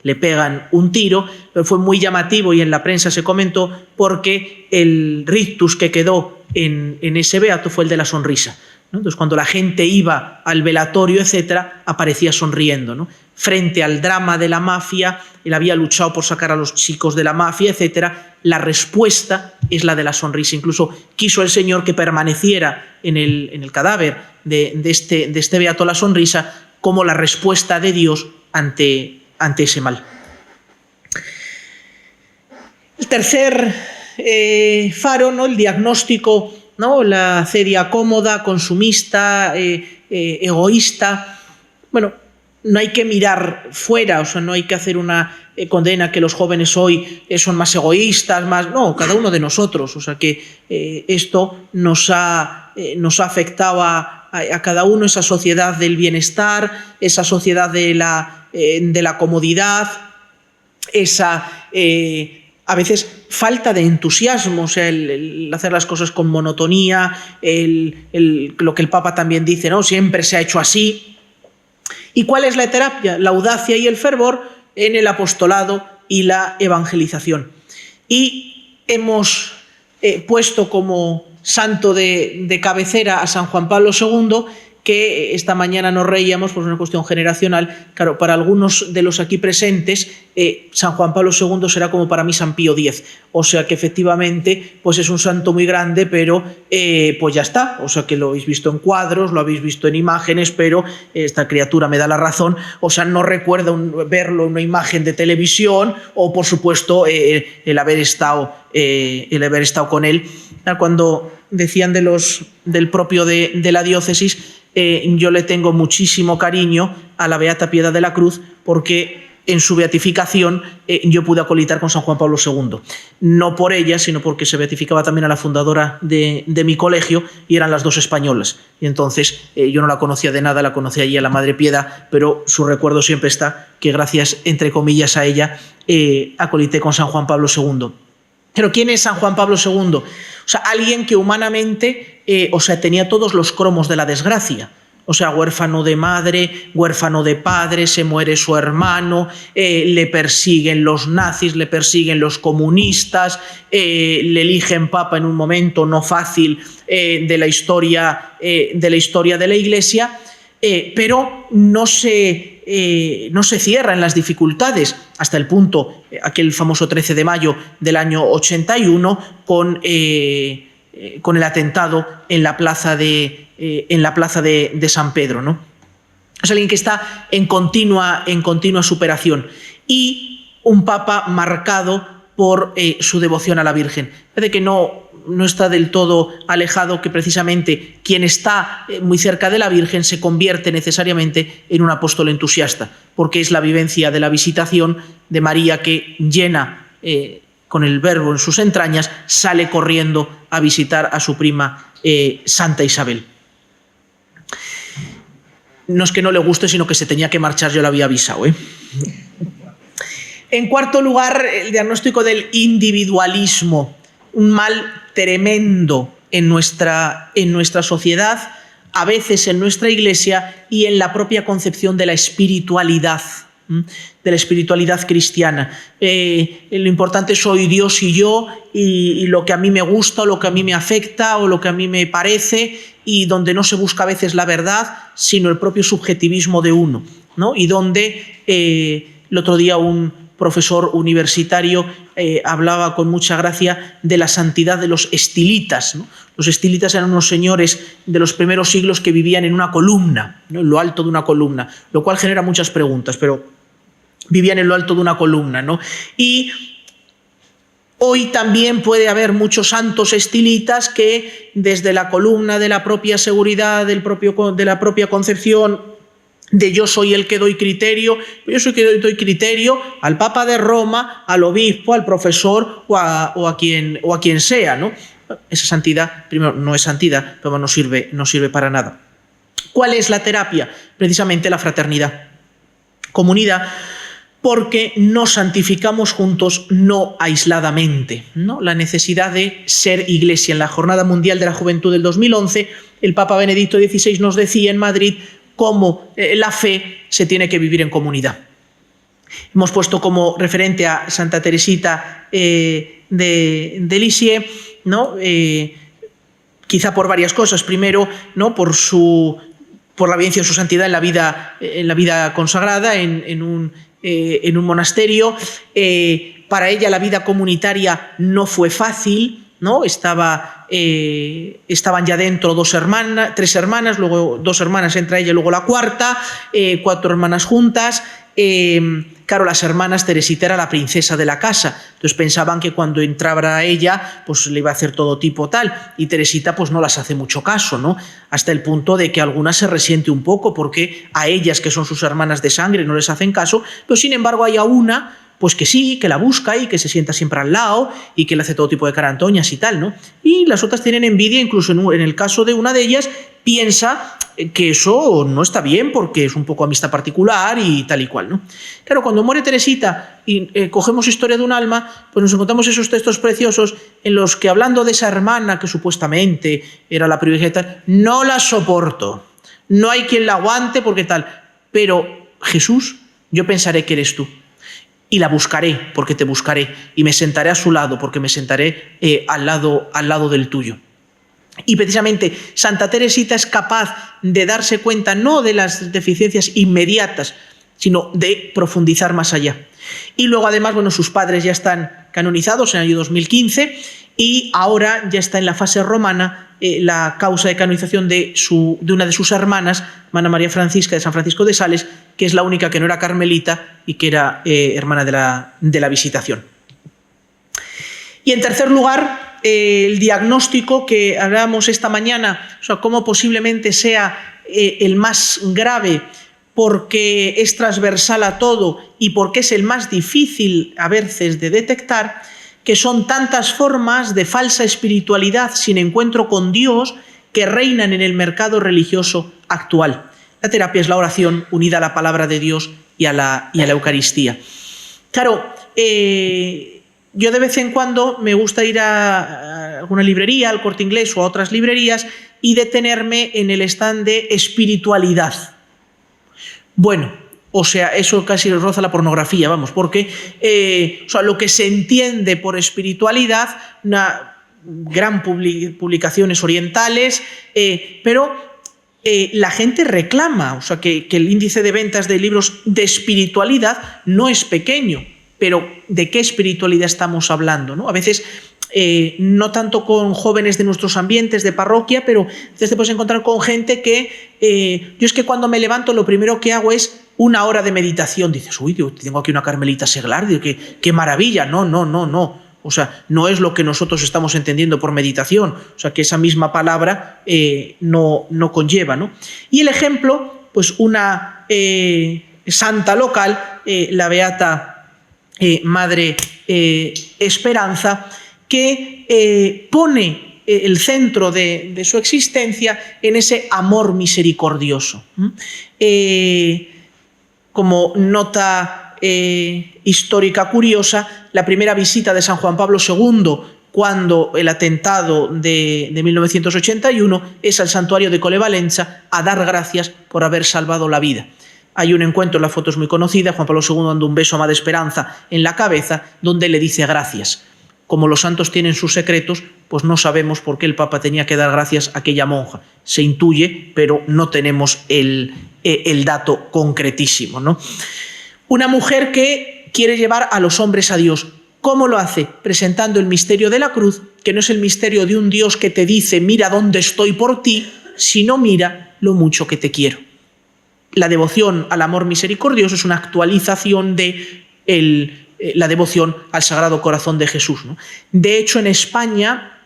le pegan un tiro, pero fue muy llamativo y en la prensa se comentó porque el rictus que quedó en ese beato fue el de la sonrisa, ¿no? Entonces, cuando la gente iba al velatorio, etcétera, aparecía sonriendo, ¿no? Frente al drama de la mafia, él había luchado por sacar a los chicos de la mafia, etcétera. La respuesta es la de la sonrisa. Incluso quiso el Señor que permaneciera en el cadáver de este beato la sonrisa como la respuesta de Dios ante ese mal. El tercer faro, ¿no? El diagnóstico, ¿no? La cedia cómoda, consumista, egoísta. Bueno, no hay que mirar fuera, o sea, no hay que hacer una condena que los jóvenes hoy son más egoístas, más... No, cada uno de nosotros. O sea, que esto nos ha afectado a cada uno, esa sociedad del bienestar, esa sociedad de la comodidad, esa a veces falta de entusiasmo, o sea, el hacer las cosas con monotonía, lo que el Papa también dice, ¿no? Siempre se ha hecho así. ¿Y cuál es la terapia? La audacia y el fervor en el apostolado y la evangelización. Y hemos puesto como santo de cabecera a San Juan Pablo II, que esta mañana nos reíamos por una cuestión generacional. Claro, para algunos de los aquí presentes, San Juan Pablo II será como para mí San Pío X. O sea que efectivamente pues es un santo muy grande, pero pues ya está. O sea que lo habéis visto en cuadros, lo habéis visto en imágenes, pero esta criatura me da la razón. O sea, no recuerdo verlo en una imagen de televisión o, por supuesto, el haber estado con él. Cuando decían del propio de la diócesis, yo le tengo muchísimo cariño a la Beata Piedad de la Cruz, porque en su beatificación yo pude acolitar con San Juan Pablo II. No por ella, sino porque se beatificaba también a la fundadora de mi colegio y eran las dos españolas. Y entonces yo no la conocía de nada, la conocía allí a la Madre Piedad, pero su recuerdo siempre está que gracias, entre comillas, a ella acolité con San Juan Pablo II. Pero ¿quién es San Juan Pablo II? O sea, alguien que humanamente tenía todos los cromos de la desgracia. O sea, huérfano de madre, huérfano de padre, se muere su hermano, le persiguen los nazis, le persiguen los comunistas, le eligen papa en un momento no fácil de la historia de la Iglesia, pero no se cierra en las dificultades hasta el punto, aquel famoso 13 de mayo del año 81, con el atentado en la plaza de San Pedro, ¿no? Es alguien que está en continua superación y un papa marcado por su devoción a la Virgen. Parece que no está del todo alejado que precisamente quien está muy cerca de la Virgen se convierte necesariamente en un apóstol entusiasta, porque es la vivencia de la visitación de María que llena con el Verbo en sus entrañas, sale corriendo a visitar a su prima Santa Isabel. No es que no le guste, sino que se tenía que marchar, yo le había avisado. En cuarto lugar, el diagnóstico del individualismo, un mal tremendo en nuestra sociedad, a veces en nuestra Iglesia y en la propia concepción de la espiritualidad cristiana. Lo importante soy Dios y yo, y lo que a mí me gusta o lo que a mí me afecta o lo que a mí me parece, y donde no se busca a veces la verdad, sino el propio subjetivismo de uno, ¿no? Y donde el otro día un profesor universitario hablaba con mucha gracia de la santidad de los estilitas, ¿no? Los estilitas eran unos señores de los primeros siglos que vivían en una columna, ¿no? En lo alto de una columna, lo cual genera muchas preguntas, pero vivían en lo alto de una columna, ¿no? Y hoy también puede haber muchos santos estilitas que desde la columna de la propia seguridad, de la propia concepción de yo soy el que doy criterio, yo soy el que doy criterio al Papa de Roma, al obispo, al profesor o a quien sea, ¿no? Esa santidad, primero, no es santidad, pero no sirve para nada. ¿Cuál es la terapia? Precisamente la fraternidad. Comunidad, porque nos santificamos juntos, no aisladamente, ¿no? La necesidad de ser iglesia. En la Jornada Mundial de la Juventud del 2011, el Papa Benedicto XVI nos decía en Madrid cómo la fe se tiene que vivir en comunidad. Hemos puesto como referente a Santa Teresita de Lisieux, ¿no? Quizá por varias cosas. Primero, ¿no? por la vivencia de su santidad en la vida consagrada, en un monasterio. Para ella la vida comunitaria no fue fácil, ¿no? Estaban ya dentro tres hermanas, luego 2 hermanas, entra ella, luego la cuarta, 4 hermanas juntas. Claro, las hermanas, Teresita era la princesa de la casa, entonces pensaban que cuando entrara ella, pues le iba a hacer todo tipo tal, y Teresita pues no las hace mucho caso, ¿no? Hasta el punto de que algunas se resiente un poco porque a ellas, que son sus hermanas de sangre, no les hacen caso, pero sin embargo hay a una pues que sí, que la busca y que se sienta siempre al lado y que le hace todo tipo de carantoñas y tal, ¿no? Y las otras tienen envidia, incluso en el caso de una de ellas, piensa que eso no está bien porque es un poco amistad particular y tal y cual, ¿no? Claro, cuando muere Teresita y cogemos Historia de un alma, pues nos encontramos esos textos preciosos en los que, hablando de esa hermana que supuestamente era la privilegiada, no la soporto, no hay quien la aguante porque tal, pero Jesús, yo pensaré que eres tú. Y la buscaré porque te buscaré, y me sentaré a su lado porque me sentaré al lado del tuyo. Y precisamente Santa Teresita es capaz de darse cuenta no de las deficiencias inmediatas, sino de profundizar más allá. Y luego además, bueno, sus padres ya están canonizados en el año 2015 y ahora ya está en la fase romana la causa de canonización de una de sus hermanas, Hermana María Francisca de San Francisco de Sales, que es la única que no era carmelita y que era hermana de la Visitación. Y en tercer lugar, el diagnóstico que hablábamos esta mañana, o sea, cómo posiblemente sea el más grave, porque es transversal a todo y porque es el más difícil a veces de detectar, que son tantas formas de falsa espiritualidad sin encuentro con Dios que reinan en el mercado religioso actual. La terapia es la oración unida a la palabra de Dios y a la Eucaristía. Claro, yo de vez en cuando me gusta ir a alguna librería, al Corte Inglés o a otras librerías y detenerme en el stand de espiritualidad. Bueno, o sea, eso casi roza la pornografía, vamos, porque lo que se entiende por espiritualidad, una gran publicaciones orientales, pero la gente reclama, o sea, que el índice de ventas de libros de espiritualidad no es pequeño, pero ¿de qué espiritualidad estamos hablando, ¿no? A veces no tanto con jóvenes de nuestros ambientes de parroquia, pero a veces te puedes encontrar con gente que yo es que cuando me levanto lo primero que hago es 1 hora de meditación. Dices, uy, tengo aquí una Carmelita Seglar, qué maravilla. No. O sea, no es lo que nosotros estamos entendiendo por meditación. O sea, que esa misma palabra no conlleva, ¿no? Y el ejemplo, pues una santa local, la beata Madre Esperanza, que pone el centro de su existencia en ese amor misericordioso. Como nota histórica curiosa, la primera visita de San Juan Pablo II, cuando el atentado de 1981, es al santuario de Colevalenza a dar gracias por haber salvado la vida. Hay un encuentro, la foto es muy conocida, Juan Pablo II dando un beso a Madre Esperanza en la cabeza, donde le dice gracias. Como los santos tienen sus secretos, pues no sabemos por qué el Papa tenía que dar gracias a aquella monja. Se intuye, pero no tenemos el dato concretísimo, ¿no? Una mujer que quiere llevar a los hombres a Dios. ¿Cómo lo hace? Presentando el misterio de la cruz, que no es el misterio de un Dios que te dice, mira dónde estoy por ti, sino mira lo mucho que te quiero. La devoción al amor misericordioso es una actualización de la devoción al Sagrado Corazón de Jesús, ¿no? De hecho, en España,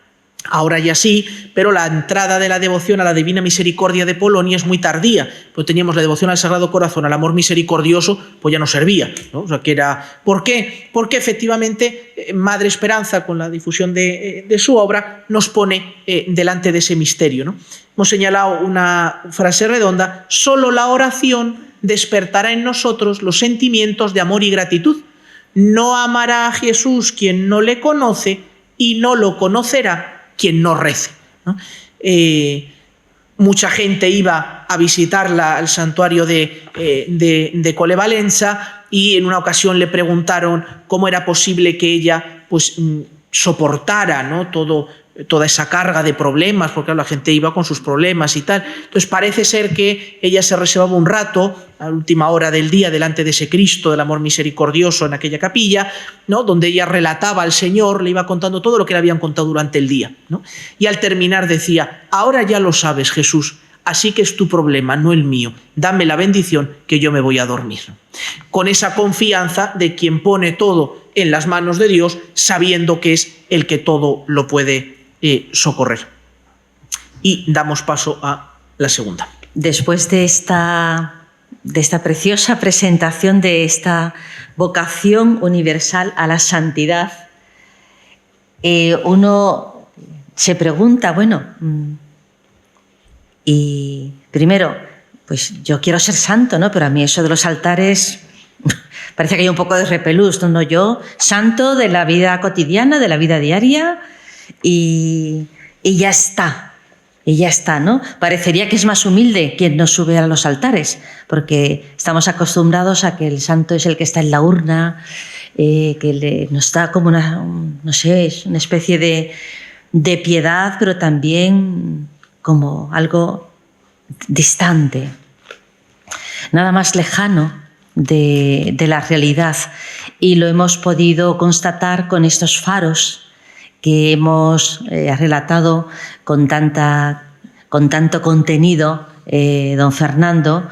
ahora ya sí, pero la entrada de la devoción a la Divina Misericordia de Polonia es muy tardía. Pues teníamos la devoción al Sagrado Corazón, al amor misericordioso, pues ya no servía, ¿no? O sea, que era... ¿Por qué? Porque efectivamente Madre Esperanza, con la difusión de su obra, nos pone delante de ese misterio, ¿no? Hemos señalado una frase redonda: solo la oración despertará en nosotros los sentimientos de amor y gratitud. No amará a Jesús quien no le conoce y no lo conocerá quien no rece, ¿no? Mucha gente iba a visitarla al santuario de Colevalenza y en una ocasión le preguntaron cómo era posible que ella pues soportara, ¿no?, toda esa carga de problemas, porque la gente iba con sus problemas y tal. Entonces parece ser que ella se reservaba un rato a la última hora del día delante de ese Cristo del amor misericordioso en aquella capilla, ¿no?, donde ella relataba al Señor, le iba contando todo lo que le habían contado durante el día, ¿no? Y al terminar decía: ahora ya lo sabes, Jesús, así que es tu problema, no el mío. Dame la bendición que yo me voy a dormir. Con esa confianza de quien pone todo en las manos de Dios, sabiendo que es el que todo lo puede socorrer. Y damos paso a la segunda. Después de esta preciosa presentación de esta vocación universal a la santidad, uno se pregunta, bueno, y primero, pues yo quiero ser santo, ¿no? Pero a mí eso de los altares parece que hay un poco de repelús, ¿no? Yo, santo de la vida cotidiana, de la vida diaria, y ya está. Y ya está, ¿no? Parecería que es más humilde quien nos sube a los altares, porque estamos acostumbrados a que el santo es el que está en la urna, que nos da como una especie de piedad, pero también como algo distante, nada más lejano de la realidad. Y lo hemos podido constatar con estos faros que hemos relatado con tanto contenido, don Fernando,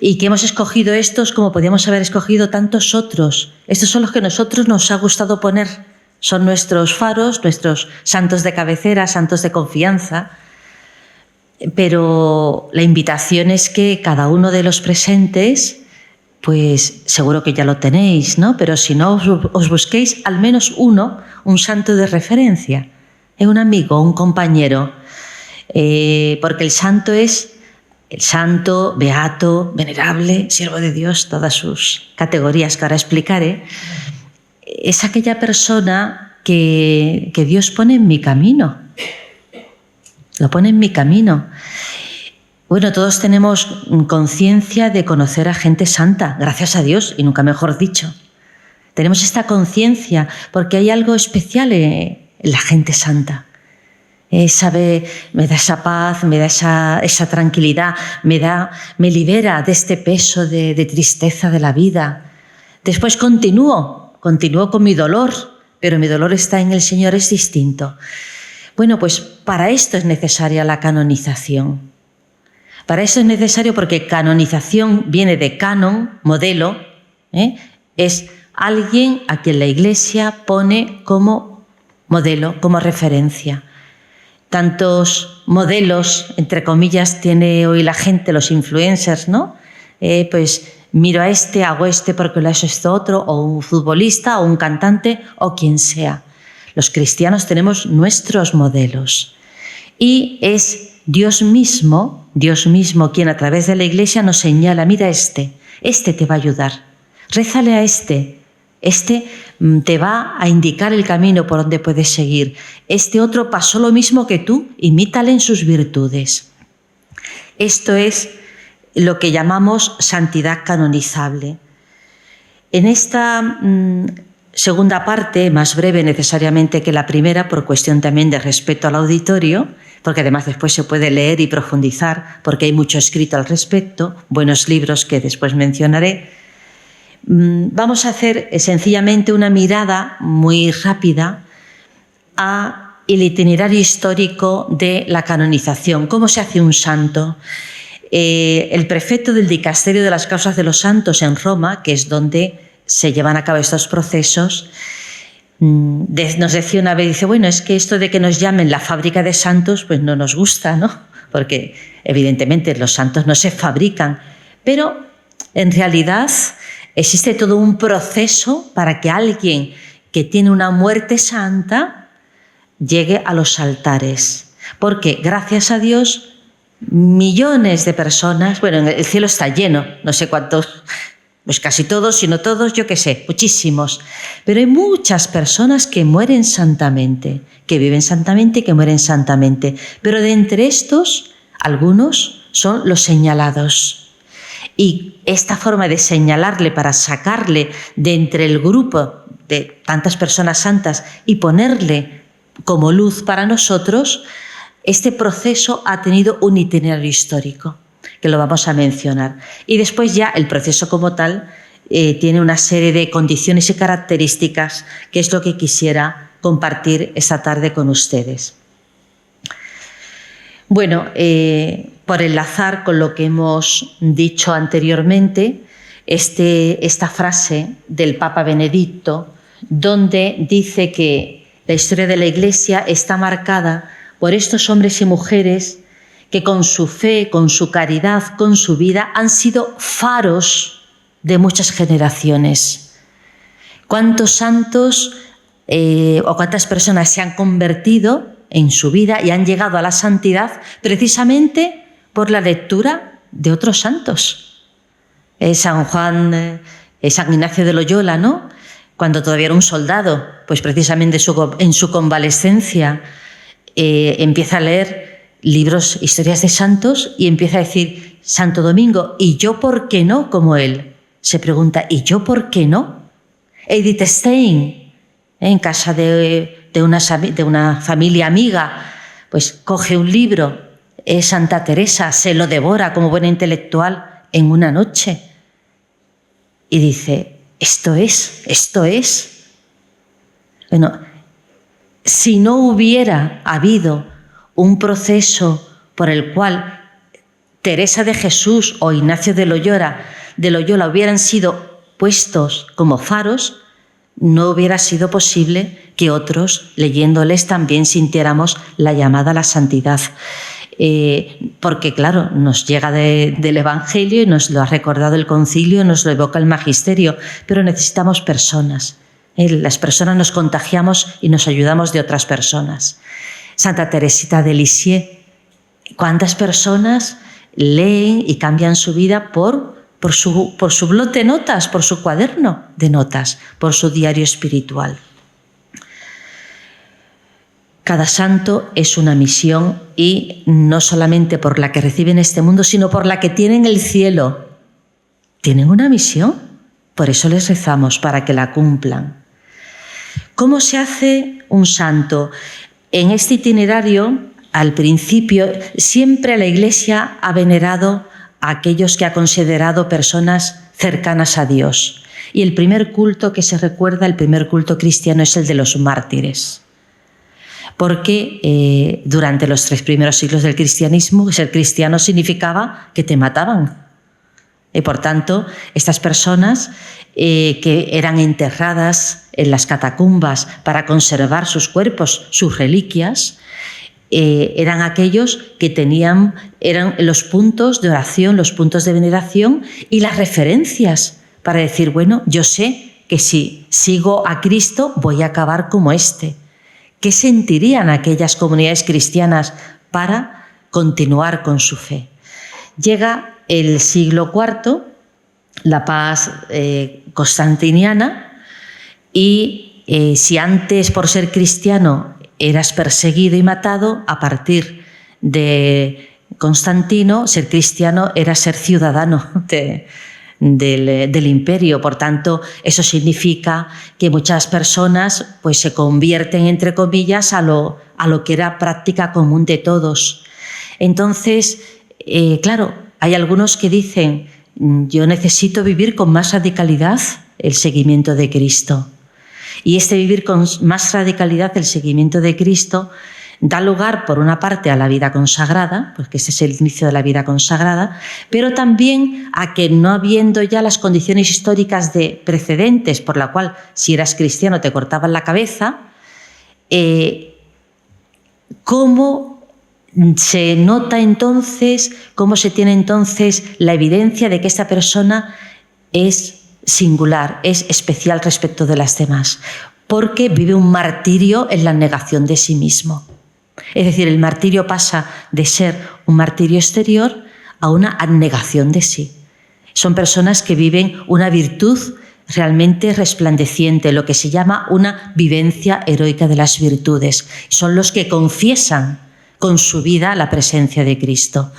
y que hemos escogido estos como podíamos haber escogido tantos otros. Estos son los que a nosotros nos ha gustado poner. Son nuestros faros, nuestros santos de cabecera, santos de confianza. Pero la invitación es que cada uno de los presentes, pues seguro que ya lo tenéis, ¿no? Pero si no, os busquéis al menos uno, un santo de referencia, un amigo, un compañero, porque el santo es el santo, beato, venerable, siervo de Dios, todas sus categorías que ahora explicaré. Es aquella persona que Dios pone en mi camino. Lo pone en mi camino. Bueno, todos tenemos conciencia de conocer a gente santa, gracias a Dios, y nunca mejor dicho. Tenemos esta conciencia porque hay algo especial en la gente santa. Me da esa paz, me da esa tranquilidad, me libera de este peso de tristeza de la vida. Después continúo con mi dolor, pero mi dolor está en el Señor, es distinto. Bueno, pues para esto es necesaria la canonización. Para eso es necesario, porque canonización viene de canon, modelo, es alguien a quien la Iglesia pone como modelo, como referencia. Tantos modelos, entre comillas, tiene hoy la gente, los influencers, ¿no? Pues miro a este, hago porque lo ha hecho esto otro, o un futbolista, o un cantante, o quien sea. Los cristianos tenemos nuestros modelos. Y es Dios mismo quien a través de la Iglesia nos señala, mira este te va a ayudar, rézale a este te va a indicar el camino por donde puedes seguir, este otro pasó lo mismo que tú, imítale en sus virtudes. Esto es lo que llamamos santidad canonizable. En esta segunda parte, más breve necesariamente que la primera, por cuestión también de respeto al auditorio, porque además después se puede leer y profundizar, porque hay mucho escrito al respecto, buenos libros que después mencionaré, vamos a hacer sencillamente una mirada muy rápida al itinerario histórico de la canonización. ¿Cómo se hace un santo? El prefecto del Dicasterio de las Causas de los Santos en Roma, que es donde se llevan a cabo estos procesos, nos decía una vez, dice, bueno, es que esto de que nos llamen la fábrica de santos, pues no nos gusta, ¿no? Porque evidentemente los santos no se fabrican, pero en realidad existe todo un proceso para que alguien que tiene una muerte santa llegue a los altares. Porque gracias a Dios, millones de personas, bueno, el cielo está lleno, no sé cuántos, pues casi todos, si no todos, yo qué sé, muchísimos. Pero hay muchas personas que mueren santamente, que viven santamente y que mueren santamente. Pero de entre estos, algunos son los señalados. Y esta forma de señalarle para sacarle de entre el grupo de tantas personas santas y ponerle como luz para nosotros, este proceso ha tenido un itinerario histórico, que lo vamos a mencionar. Y después ya el proceso como tal tiene una serie de condiciones y características, que es lo que quisiera compartir esta tarde con ustedes. Bueno, por enlazar con lo que hemos dicho anteriormente, esta frase del Papa Benedicto, donde dice que la historia de la Iglesia está marcada por estos hombres y mujeres que con su fe, con su caridad, con su vida, han sido faros de muchas generaciones. ¿Cuántos santos o cuántas personas se han convertido en su vida y han llegado a la santidad precisamente por la lectura de otros santos? San Ignacio de Loyola, ¿no? Cuando todavía era un soldado, pues precisamente en su convalescencia empieza a leer libros, historias de santos, y empieza a decir, Santo Domingo, ¿y yo por qué no como él? Se pregunta, ¿y yo por qué no? Edith Stein, en casa de una familia amiga, pues coge un libro, Santa Teresa, se lo devora como buena intelectual en una noche y dice, esto es. Bueno, si no hubiera habido un proceso por el cual Teresa de Jesús o Ignacio de Loyola hubieran sido puestos como faros, no hubiera sido posible que otros, leyéndoles, también sintiéramos la llamada a la santidad. porque claro, nos llega del Evangelio y nos lo ha recordado el concilio, nos lo evoca el magisterio, pero necesitamos personas. Las personas nos contagiamos y nos ayudamos de otras personas. Santa Teresita de Lisieux, ¿cuántas personas leen y cambian su vida por su blog de notas, por su cuaderno de notas, por su diario espiritual? Cada santo es una misión, y no solamente por la que reciben este mundo, sino por la que tienen el cielo. Tienen una misión, por eso les rezamos, para que la cumplan. ¿Cómo se hace un santo? En este itinerario, al principio, siempre la Iglesia ha venerado a aquellos que ha considerado personas cercanas a Dios. Y el primer culto que se recuerda, el primer culto cristiano, es el de los mártires. Porque durante los 3 primeros siglos del cristianismo, ser cristiano significaba que te mataban. Y por tanto, estas personas que eran enterradas en las catacumbas para conservar sus cuerpos, sus reliquias, eran aquellos que eran los puntos de oración, los puntos de veneración y las referencias para decir, bueno, yo sé que si sigo a Cristo voy a acabar como este. ¿Qué sentirían aquellas comunidades cristianas para continuar con su fe? Llega el siglo IV, la paz constantiniana, y si antes por ser cristiano eras perseguido y matado, a partir de Constantino, ser cristiano era ser ciudadano del imperio. Por tanto, eso significa que muchas personas pues, se convierten, entre comillas, a lo que era práctica común de todos. Entonces, claro, hay algunos que dicen, yo necesito vivir con más radicalidad el seguimiento de Cristo. Y este vivir con más radicalidad el seguimiento de Cristo da lugar, por una parte, a la vida consagrada, porque ese es el inicio de la vida consagrada, pero también a que, no habiendo ya las condiciones históricas de precedentes, por la cual si eras cristiano te cortaban la cabeza, ¿cómo se nota entonces, cómo se tiene entonces la evidencia de que esta persona es singular, es especial respecto de las demás? Porque vive un martirio en la negación de sí mismo. Es decir, el martirio pasa de ser un martirio exterior a una abnegación de sí. Son personas que viven una virtud realmente resplandeciente, lo que se llama una vivencia heroica de las virtudes. Son los que confiesan con su vida la presencia de Cristo.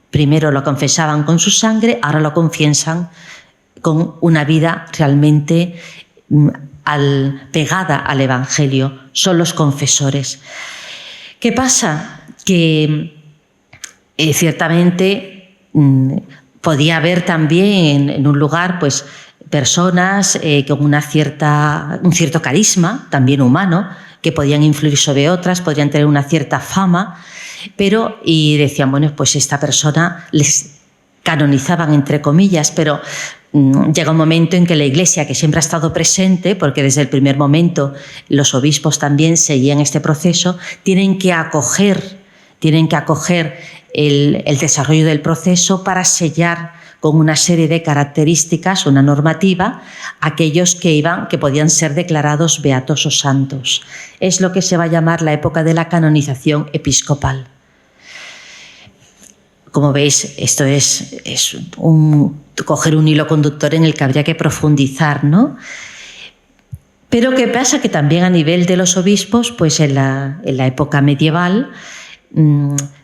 Primero lo confesaban con su sangre, ahora lo confiesan con una vida realmente pegada al Evangelio. Son los confesores. ¿Qué pasa? Que ciertamente podía haber también en un lugar pues, personas con un cierto carisma, también humano, que podían influir sobre otras, podrían tener una cierta fama, y decían, bueno, pues esta persona les canonizaban, entre comillas, pero llega un momento en que la Iglesia, que siempre ha estado presente, porque desde el primer momento los obispos también seguían este proceso, tienen que acoger el desarrollo del proceso para sellar con una serie de características, una normativa, aquellos que podían ser declarados beatos o santos. Es lo que se va a llamar la época de la canonización episcopal. Como veis, esto es coger un hilo conductor en el que habría que profundizar, ¿no? Pero ¿qué pasa? Que también a nivel de los obispos, pues en la época medieval,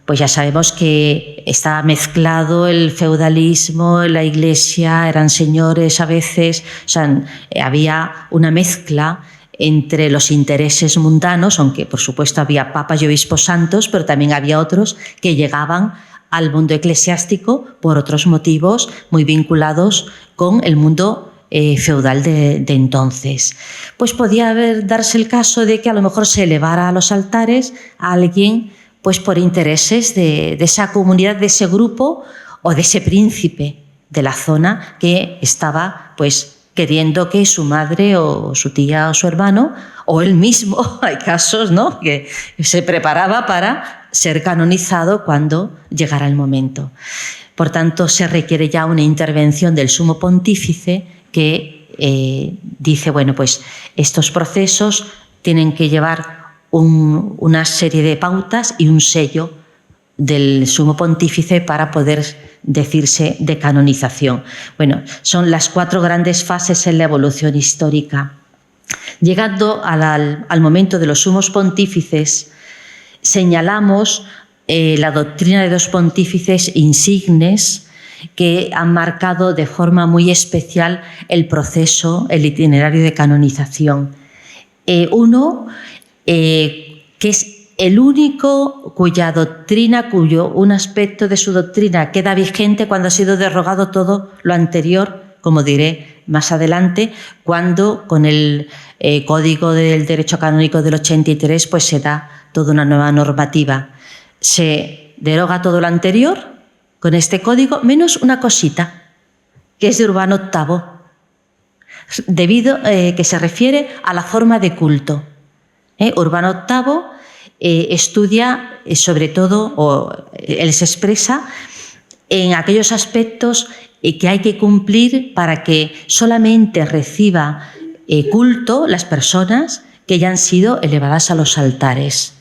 pues ya sabemos que estaba mezclado el feudalismo, la Iglesia, eran señores a veces, o sea, había una mezcla entre los intereses mundanos, aunque por supuesto había papas y obispos santos, pero también había otros que llegaban al mundo eclesiástico por otros motivos muy vinculados con el mundo feudal de entonces. Pues podía darse el caso de que a lo mejor se elevara a los altares a alguien pues por intereses de esa comunidad, de ese grupo o de ese príncipe de la zona que estaba pues queriendo que su madre o su tía o su hermano o él mismo, hay casos, ¿no?, que se preparaba para ser canonizado cuando llegara el momento. Por tanto, se requiere ya una intervención del Sumo Pontífice que dice, bueno, pues estos procesos tienen que llevar una serie de pautas y un sello del Sumo Pontífice para poder decirse de canonización. Bueno, son las 4 grandes fases en la evolución histórica. Llegando al momento de los sumos pontífices, señalamos la doctrina de 2 pontífices insignes que han marcado de forma muy especial el proceso, el itinerario de canonización. Uno, que es el único cuya doctrina, un aspecto de su doctrina queda vigente cuando ha sido derogado todo lo anterior, como diré más adelante, cuando con el Código del Derecho Canónico del 83 pues se da toda una nueva normativa. Se deroga todo lo anterior con este código, menos una cosita, que es de Urbano VIII, debido que se refiere a la forma de culto. Urbano VIII estudia sobre todo, o él se expresa en aquellos aspectos que hay que cumplir para que solamente reciba culto las personas que ya han sido elevadas a los altares.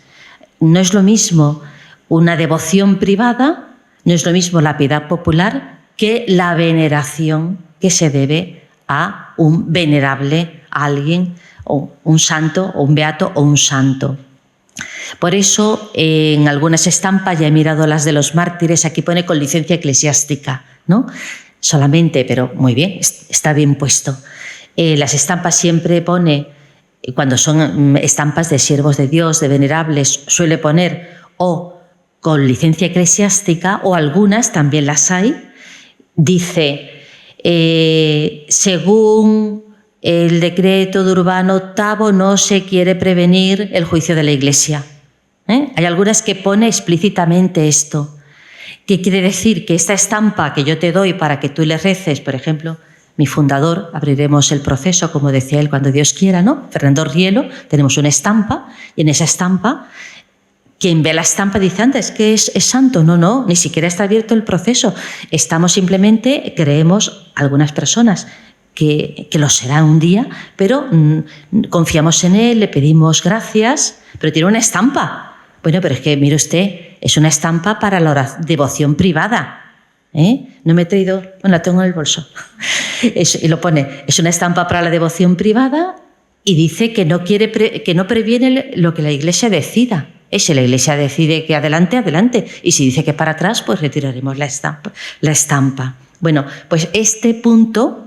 No es lo mismo una devoción privada, no es lo mismo la piedad popular que la veneración que se debe a un venerable, a alguien, o un santo, o un beato, o un santo. Por eso, en algunas estampas, ya he mirado las de los mártires, aquí pone con licencia eclesiástica, ¿no? Solamente, pero muy bien, está bien puesto. Las estampas siempre pone, cuando son estampas de siervos de Dios, de venerables, suele poner o con licencia eclesiástica, o algunas, también las hay, dice, según el decreto de Urbano VIII no se quiere prevenir el juicio de la Iglesia. Hay algunas que pone explícitamente esto. ¿Qué quiere decir? Que esta estampa que yo te doy para que tú le reces, por ejemplo, mi fundador, abriremos el proceso, como decía él, cuando Dios quiera, ¿no? Fernando Rielo, tenemos una estampa, y en esa estampa, quien ve la estampa dice, antes que es santo. No, ni siquiera está abierto el proceso. Estamos simplemente, creemos, algunas personas, que lo será un día, pero confiamos en él, le pedimos gracias, pero tiene una estampa. Bueno, pero es que, mire usted, es una estampa para la devoción privada. No me he traído, bueno, la tengo en el bolso. Y lo pone, es una estampa para la devoción privada y dice que no previene lo que la Iglesia decida. Si la Iglesia decide que adelante, adelante. Y si dice que para atrás, pues retiraremos la estampa. Bueno, pues este punto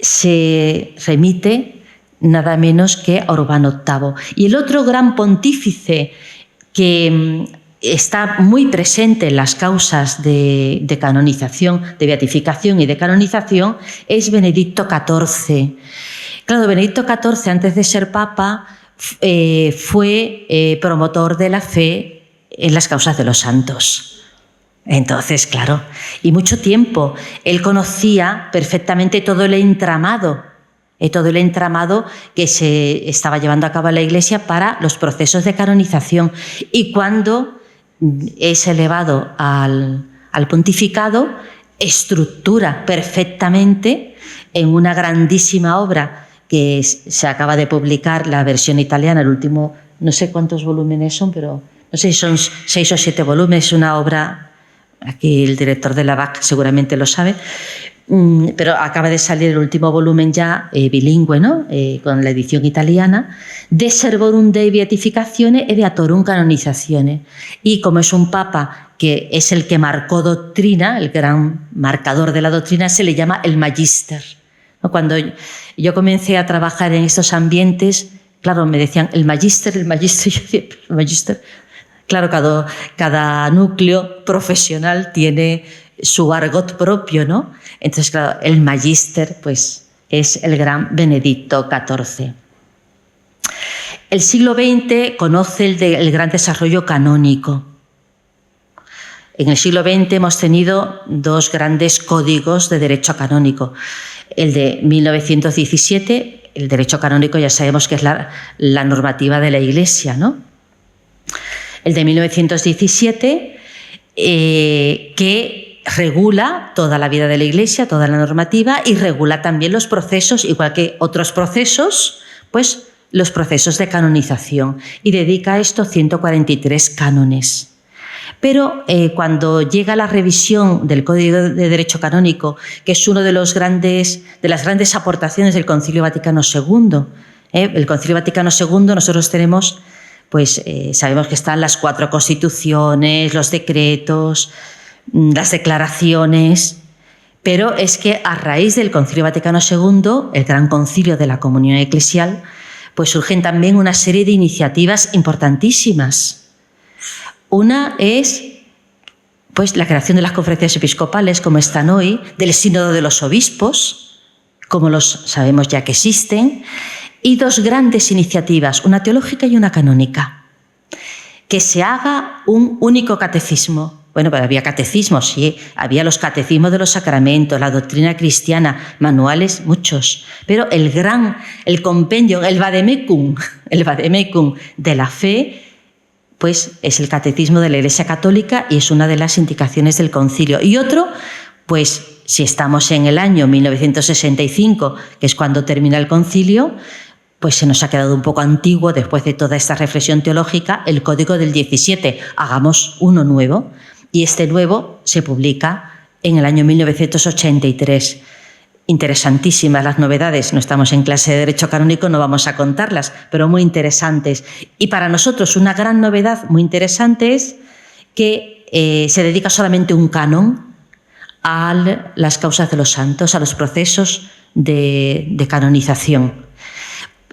se remite nada menos que a Urbano VIII. Y el otro gran pontífice que está muy presente en las causas de canonización, de beatificación y de canonización, es Benedicto XIV. Claro, Benedicto XIV, antes de ser papa, fue promotor de la fe en las causas de los santos. Entonces, claro, y mucho tiempo, él conocía perfectamente todo el entramado que se estaba llevando a cabo en la Iglesia para los procesos de canonización. Y cuando es elevado al pontificado, estructura perfectamente en una grandísima obra que se acaba de publicar, la versión italiana, el último, no sé cuántos volúmenes son, pero no sé si son 6 o 7 volúmenes, una obra, aquí el director de la BAC seguramente lo sabe, pero acaba de salir el último volumen ya bilingüe, ¿no? Con la edición italiana, De Servorum Dei Beatificazione e Beatorum Canonizazione. Y como es un papa que es el que marcó doctrina, el gran marcador de la doctrina, se le llama el Magister. Cuando yo comencé a trabajar en estos ambientes, claro, me decían el Magister, yo decía, el Magister. Claro, cada núcleo profesional tiene su argot propio, ¿no? Entonces, claro, el Magister pues, es el gran Benedicto XIV. El siglo XX conoce el gran desarrollo canónico. En el siglo XX hemos tenido 2 grandes códigos de derecho canónico. El de 1917, el derecho canónico ya sabemos que es la normativa de la Iglesia, ¿no? el de 1917, que regula toda la vida de la Iglesia, toda la normativa, y regula también los procesos, igual que otros procesos, pues los procesos de canonización, y dedica a esto 143 cánones. Pero cuando llega la revisión del Código de Derecho Canónico, que es una de las grandes aportaciones del Concilio Vaticano II, el Concilio Vaticano II, nosotros tenemos, pues sabemos que están las 4 constituciones, los decretos, las declaraciones, pero es que a raíz del Concilio Vaticano II, el Gran Concilio de la Comunión Eclesial, pues surgen también una serie de iniciativas importantísimas. Una es, pues, la creación de las conferencias episcopales, como están hoy, del Sínodo de los Obispos, como los sabemos ya que existen, y 2 grandes iniciativas, una teológica y una canónica. Que se haga un único catecismo. Bueno, pero había catecismos, sí, había los catecismos de los sacramentos, la doctrina cristiana, manuales, muchos. Pero el compendio, el vademecum de la fe, pues es el catecismo de la Iglesia Católica y es una de las indicaciones del concilio. Y otro, pues si estamos en el año 1965, que es cuando termina el concilio, pues se nos ha quedado un poco antiguo después de toda esta reflexión teológica, el Código del 17. Hagamos uno nuevo. Y este nuevo se publica en el año 1983. Interesantísimas las novedades. No estamos en clase de Derecho Canónico, no vamos a contarlas, pero muy interesantes. Y para nosotros una gran novedad muy interesante es que se dedica solamente un canon a las causas de los santos, a los procesos de canonización.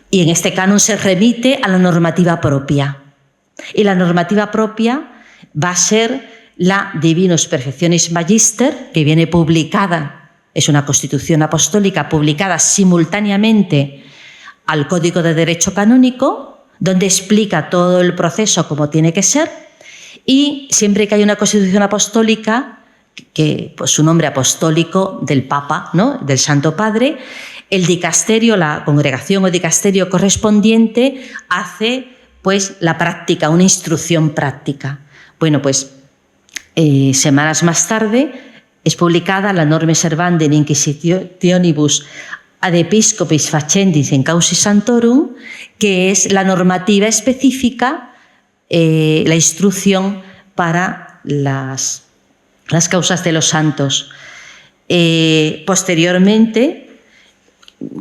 Y en este canon se remite a la normativa propia. Y la normativa propia va a ser la Divinus Perfectionis Magister, que viene publicada, es una constitución apostólica publicada simultáneamente al Código de Derecho Canónico, donde explica todo el proceso como tiene que ser, y siempre que hay una constitución apostólica, que pues, su nombre apostólico del Papa, ¿no?, del Santo Padre, el dicasterio, la congregación o dicasterio correspondiente hace pues la práctica, una instrucción práctica. Bueno, pues semanas más tarde es publicada la Norme Servanda in Inquisitionibus ad Episcopis Facendis in Causis Santorum, que es la normativa específica, la instrucción para las causas de los santos. Posteriormente,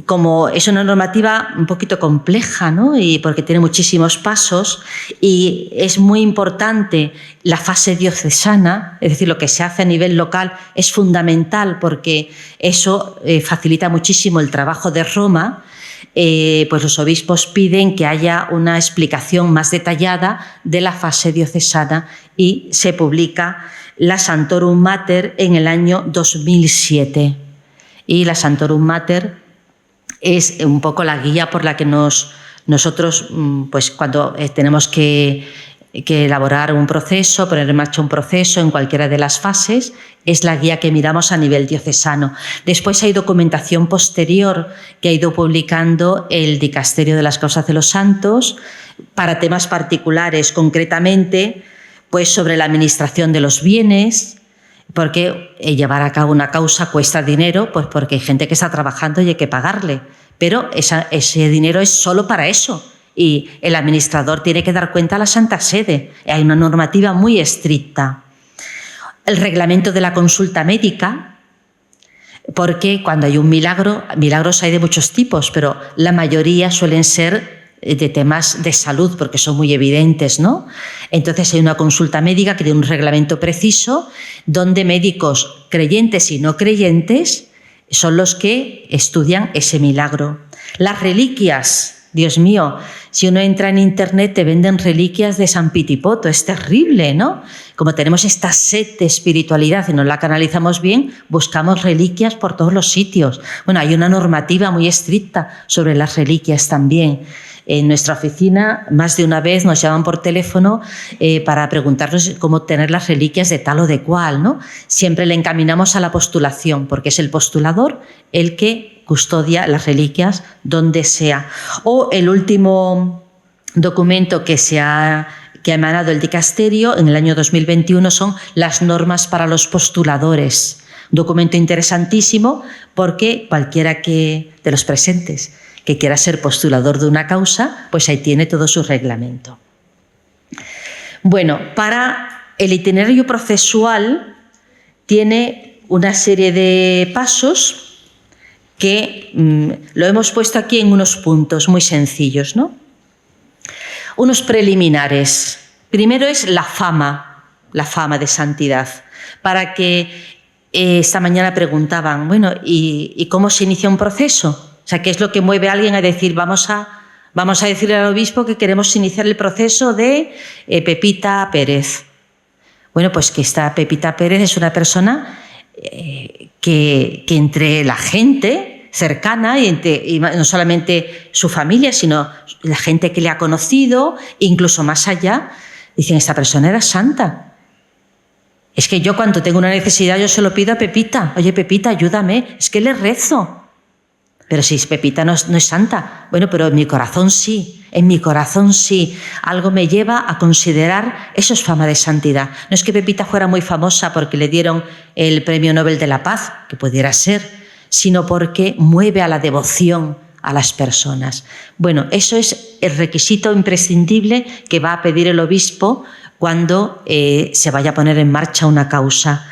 como es una normativa un poquito compleja, ¿no?, y porque tiene muchísimos pasos y es muy importante la fase diocesana, es decir, lo que se hace a nivel local es fundamental porque eso facilita muchísimo el trabajo de Roma, pues los obispos piden que haya una explicación más detallada de la fase diocesana y se publica la Santorum Mater en el año 2007. Y la Santorum Mater es un poco la guía por la que nosotros, pues cuando tenemos que elaborar un proceso, poner en marcha un proceso en cualquiera de las fases, es la guía que miramos a nivel diocesano. Después hay documentación posterior que ha ido publicando el Dicasterio de las Causas de los Santos para temas particulares, concretamente pues sobre la administración de los bienes, porque llevar a cabo una causa cuesta dinero, pues porque hay gente que está trabajando y hay que pagarle, pero ese dinero es solo para eso y el administrador tiene que dar cuenta a la Santa Sede. Hay una normativa muy estricta. El reglamento de la consulta médica, porque cuando hay un milagro, milagros hay de muchos tipos, pero la mayoría suelen ser de temas de salud, porque son muy evidentes, ¿no? Entonces hay una consulta médica que tiene un reglamento preciso donde médicos creyentes y no creyentes son los que estudian ese milagro. Las reliquias, Dios mío, si uno entra en internet te venden reliquias de San Pitipoto, es terrible, ¿no? Como tenemos esta sed de espiritualidad y no la canalizamos bien, buscamos reliquias por todos los sitios. Bueno, hay una normativa muy estricta sobre las reliquias también. En nuestra oficina más de una vez nos llaman por teléfono para preguntarnos cómo obtener las reliquias de tal o de cual, ¿no? Siempre le encaminamos a la postulación, porque es el postulador el que custodia las reliquias donde sea. O el último documento que que ha emanado el dicasterio en el año 2021 son las normas para los postuladores. Un documento interesantísimo porque cualquiera de los presentes que quiera ser postulador de una causa, pues ahí tiene todo su reglamento. Bueno, para el itinerario procesual tiene una serie de pasos que lo hemos puesto aquí en unos puntos muy sencillos, ¿no? Unos preliminares. Primero es la fama de santidad. Para que esta mañana preguntaban, bueno, ¿y cómo se inicia un proceso? O sea, ¿qué es lo que mueve a alguien a decir, vamos a decirle al obispo que queremos iniciar el proceso de Pepita Pérez? Bueno, pues que esta Pepita Pérez es una persona que entre la gente cercana y no solamente su familia, sino la gente que le ha conocido, incluso más allá, dicen, esta persona era santa. Es que yo cuando tengo una necesidad yo se lo pido a Pepita. Oye, Pepita, ayúdame, es que le rezo. Pero si Pepita no es santa, bueno, pero en mi corazón sí, algo me lleva a considerar, eso es fama de santidad. No es que Pepita fuera muy famosa porque le dieron el Premio Nobel de la Paz, que pudiera ser, sino porque mueve a la devoción a las personas. Bueno, eso es el requisito imprescindible que va a pedir el obispo cuando se vaya a poner en marcha una causa.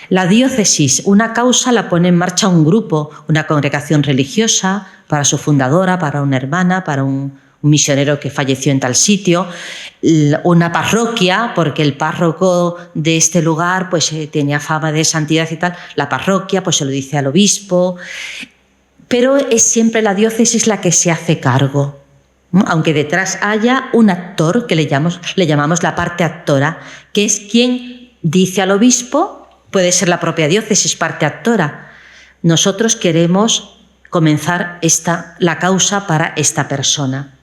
La diócesis, una causa la pone en marcha un grupo, una congregación religiosa, para su fundadora, para una hermana, para un misionero que falleció en tal sitio, una parroquia, porque el párroco de este lugar pues tenía fama de santidad y tal, la parroquia pues se lo dice al obispo, pero es siempre la diócesis la que se hace cargo, ¿no? Aunque detrás haya un actor que le llamamos la parte actora, que es quien dice al obispo. Puede ser la propia diócesis parte actora. Nosotros queremos comenzar la causa para esta persona.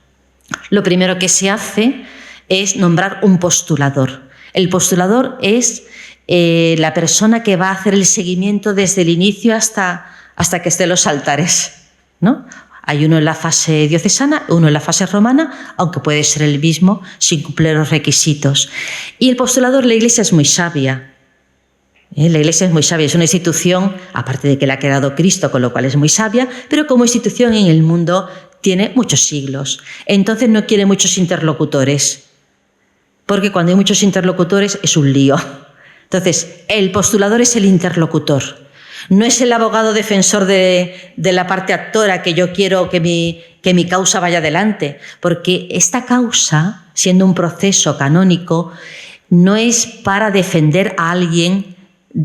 Lo primero que se hace es nombrar un postulador. El postulador es la persona que va a hacer el seguimiento desde el inicio hasta que esté en los altares, ¿no? Hay uno en la fase diocesana, uno en la fase romana, aunque puede ser el mismo sin cumplir los requisitos. Y el postulador, la Iglesia es muy sabia. La Iglesia es muy sabia, es una institución, aparte de que le ha quedado Cristo, con lo cual es muy sabia, pero como institución en el mundo tiene muchos siglos. Entonces no quiere muchos interlocutores, porque cuando hay muchos interlocutores es un lío. Entonces, el postulador es el interlocutor. No es el abogado defensor de la parte actora que yo quiero que mi causa vaya adelante, porque esta causa, siendo un proceso canónico, no es para defender a alguien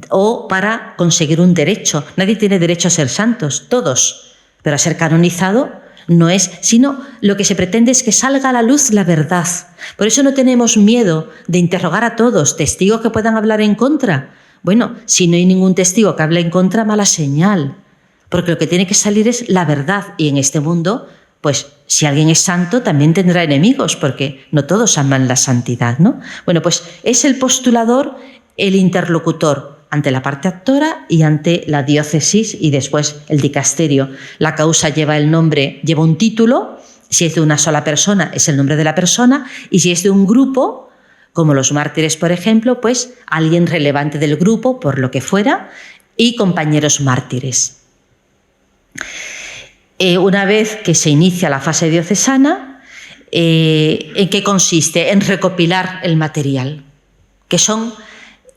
o para conseguir un derecho. Nadie tiene derecho a ser santos, todos, pero a ser canonizado no es, sino lo que se pretende es que salga a la luz la verdad. Por eso no tenemos miedo de interrogar a todos, testigos que puedan hablar en contra. Bueno, si no hay ningún testigo que hable en contra, mala señal, porque lo que tiene que salir es la verdad, y en este mundo, pues si alguien es santo también tendrá enemigos, porque no todos aman la santidad, ¿no? Bueno, pues es el postulador, el interlocutor ante la parte actora y ante la diócesis y después el dicasterio. La causa lleva un título, si es de una sola persona es el nombre de la persona, y si es de un grupo, como los mártires, por ejemplo, pues alguien relevante del grupo, por lo que fuera, y compañeros mártires. Una vez que se inicia la fase diocesana, ¿en qué consiste? En recopilar el material, que son